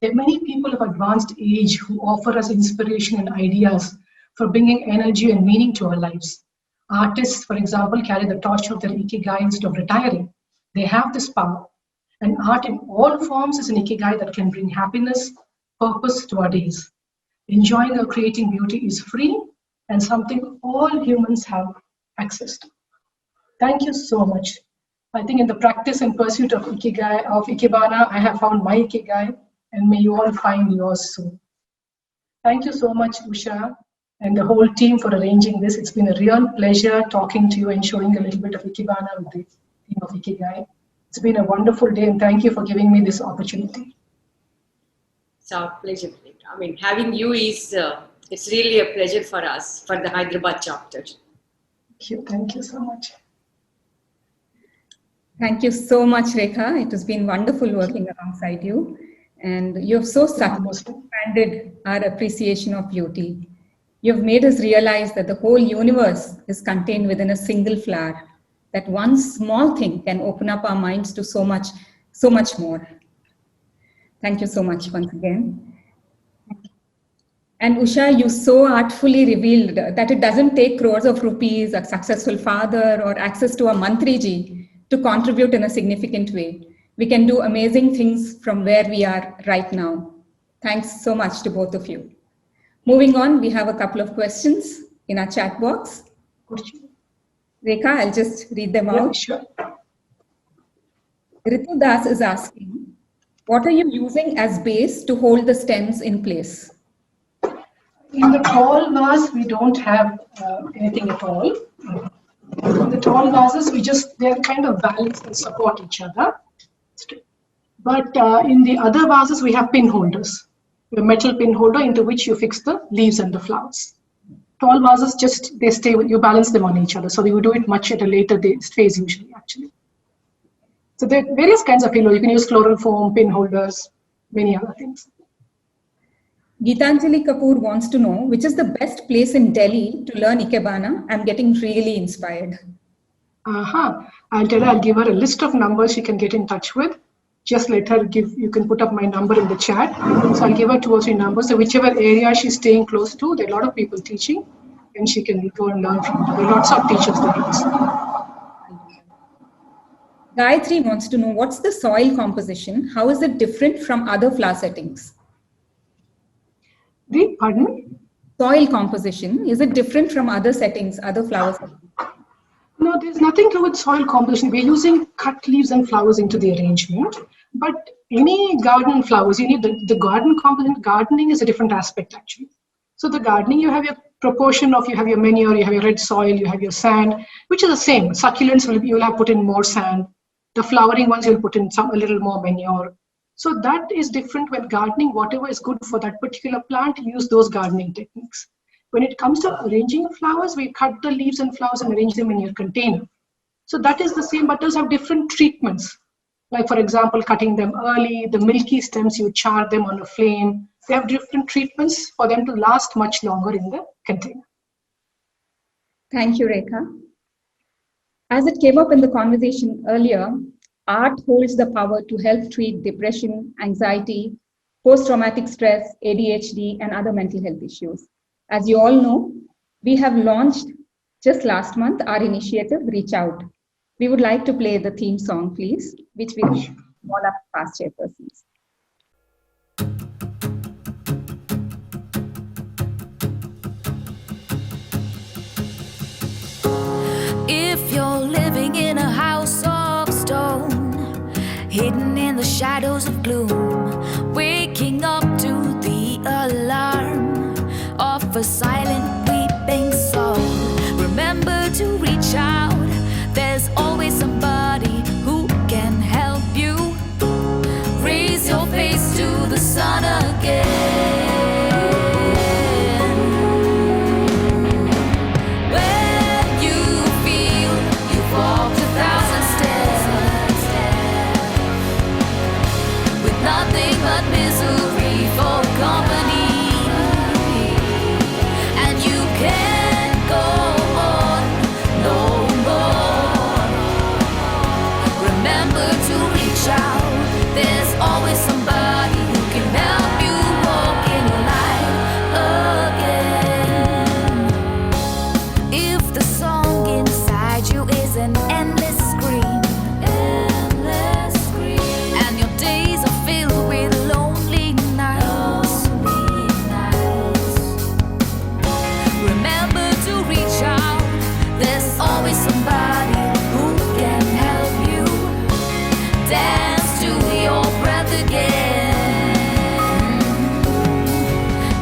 There are many people of advanced age who offer us inspiration and ideas for bringing energy and meaning to our lives. Artists, for example, carry the torch of their Ikigai instead of retiring. They have this power. And art in all forms is an Ikigai that can bring happiness, purpose to our days. Enjoying or creating beauty is free and something all humans have access to. Thank you so much. I think in the practice and pursuit of Ikigai, of Ikebana, I have found my Ikigai, and may you all find yours soon. Thank you so much, Usha, and the whole team for arranging this. It's been a real pleasure talking to you and showing a little bit of Ikebana with the theme of Ikigai. It's been a wonderful day, and thank you for giving me this opportunity. It's our pleasure. I mean, having you is, it's really a pleasure for us, for the Hyderabad chapter. Thank you so much. Thank you so much, Rekha. It has been wonderful working alongside you. And you have so expanded our appreciation of beauty. You have made us realize that the whole universe is contained within a single flower, that one small thing can open up our minds to so much more. Thank you so much once again. And Usha, you so artfully revealed that it doesn't take crores of rupees, a successful father, or access to a Mantriji to contribute in a significant way. We can do amazing things from where we are right now. Thanks so much to both of you. Moving on, we have a couple of questions in our chat box. Rekha, I'll just read them out. Sure. Ritu Das is asking, what are you using as base to hold the stems in place? In the tall vase, we don't have anything at all. In the tall vases, they're kind of balanced and support each other. But in the other vases, we have pin holders. A metal pin holder into which you fix the leaves and the flowers. Tall vases, they stay, you balance them on each other. So you do it much at a later phase usually, actually. So there are various kinds of pillow. You can use floral foam, pin holders, many other things. Geetanjali Kapoor wants to know which is the best place in Delhi to learn Ikebana. I'm getting really inspired. I'll tell her, I'll give her a list of numbers she can get in touch with. Just let her you can put up my number in the chat. So I'll give her 2 or 3 numbers. So whichever area she's staying close to, there are a lot of people teaching and she can go and learn from them. There are lots of teachers there. Gayatri wants to know what's the soil composition? How is it different from other flower settings? Pardon me? Soil composition, is it different from other settings, other flower settings? No, there's nothing to do with soil composition. We're using cut leaves and flowers into the arrangement. But any garden flowers, you need the garden component. Gardening is a different aspect actually. So the gardening, you have your proportion of, you have your manure, you have your red soil, you have your sand, which is the same. Succulents, you'll have put in more sand. The flowering ones, you'll put in a little more manure. So that is different when gardening, whatever is good for that particular plant, use those gardening techniques. When it comes to arranging flowers, we cut the leaves and flowers and arrange them in your container. So that is the same, but those have different treatments. Like for example, cutting them early, the milky stems, you char them on a flame. They have different treatments for them to last much longer in the container. Thank you, Rekha. As it came up in the conversation earlier, art holds the power to help treat depression, anxiety, post-traumatic stress, ADHD, and other mental health issues. As you all know, we have launched just last month our initiative, Reach Out. We would like to play the theme song, please, which we all our past chairpersons. If you're living in a house of stone, hidden in the shadows of gloom, waking up to the alarm of a silent weeping soul, remember to reach out. There's always somebody who can help you. Raise your face to the sun again. Nothing but misery for company, and you can't go on no more. Remember to reach out. There's always somebody who can help you walk in light again. If the song inside you is an endless scream, and your days are filled with lonely nights, remember to reach out. There's always somebody who can help you dance to your breath again.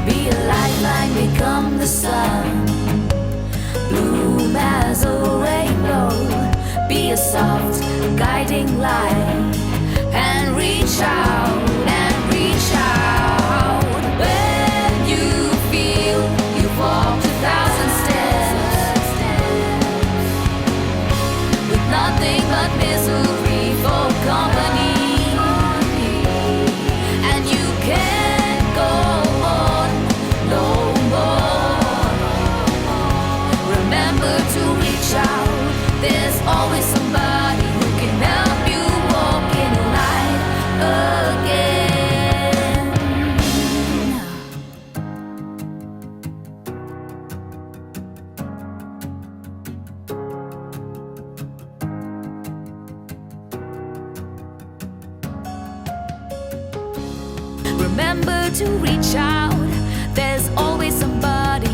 Be a lifeline, become the sun, bloom as a rainbow. Be a soft guiding light, and reach out, and reach out. When you feel you've walked 1,000 steps, with nothing but misery for company, and you can't go on no more. Remember to reach out. There's always somebody who can help you walk in light again. Remember to reach out. There's always somebody.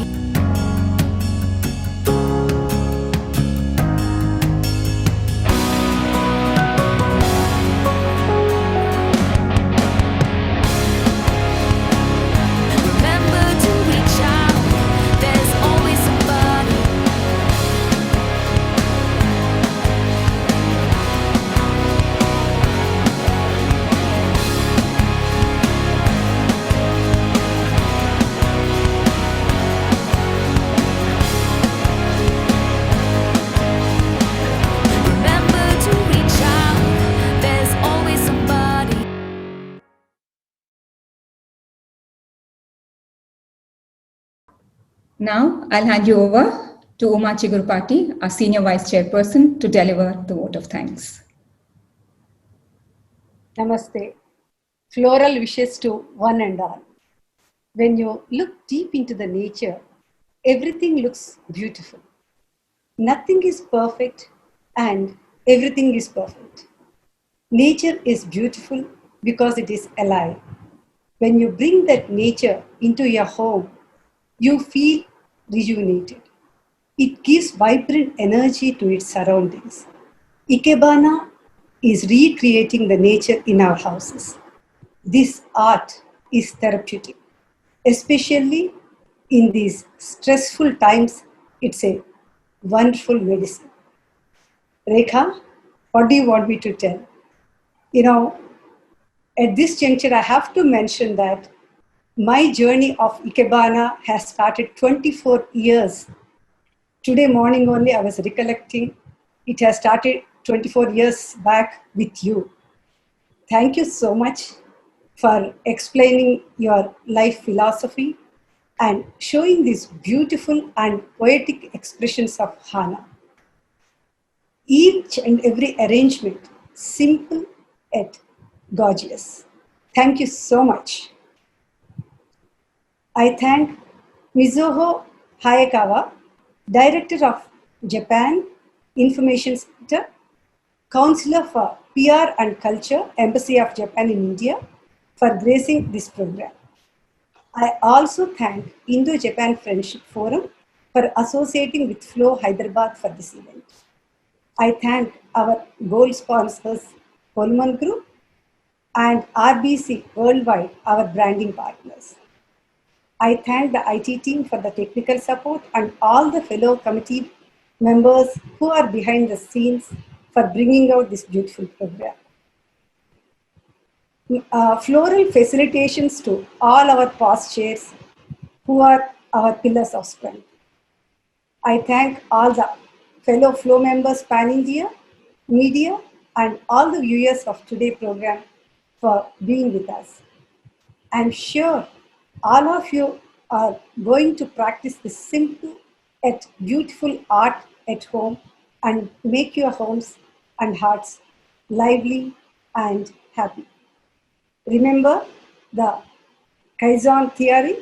Now, I'll hand you over to Uma Chigurupati, our Senior Vice Chairperson, to deliver the vote of thanks. Namaste. Floral wishes to one and all. When you look deep into the nature, everything looks beautiful. Nothing is perfect and everything is perfect. Nature is beautiful because it is alive. When you bring that nature into your home, you feel rejuvenated. It gives vibrant energy to its surroundings. Ikebana is recreating the nature in our houses. This art is therapeutic, especially in these stressful times. It's a wonderful medicine. Rekha, what do you want me to tell? At this juncture, I have to mention that my journey of Ikebana has started 24 years. Today morning only I was recollecting, it has started 24 years back with you. Thank you so much for explaining your life philosophy and showing these beautiful and poetic expressions of Hana. Each and every arrangement, simple yet gorgeous. Thank you so much. I thank Mizuho Hayakawa, Director of Japan Information Center, Counselor for PR and Culture, Embassy of Japan in India, for gracing this program. I also thank Indo-Japan Friendship Forum for associating with FLO Hyderabad for this event. I thank our gold sponsors, Coleman Group and RBC Worldwide, our branding partners. I thank the IT team for the technical support and all the fellow committee members who are behind the scenes for bringing out this beautiful program. Floral facilitations to all our past chairs who are our pillars of strength. I thank all the fellow FLO members pan-India, media, and all the viewers of today's program for being with us. I'm sure all of you are going to practice this simple yet beautiful art at home and make your homes and hearts lively and happy. Remember the Kaizen theory?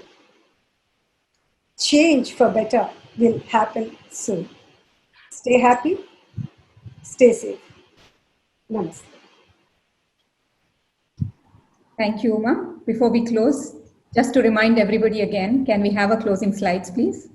Change for better will happen soon. Stay happy, stay safe. Namaste. Thank you, Uma. Before we close, just to remind everybody again, can we have a closing slides, please?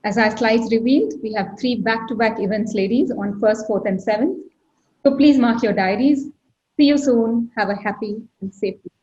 As our slides revealed, we have 3 back-to-back events, ladies, on 1st, 4th, and 7th. So please mark your diaries. See you soon. Have a happy and safe week.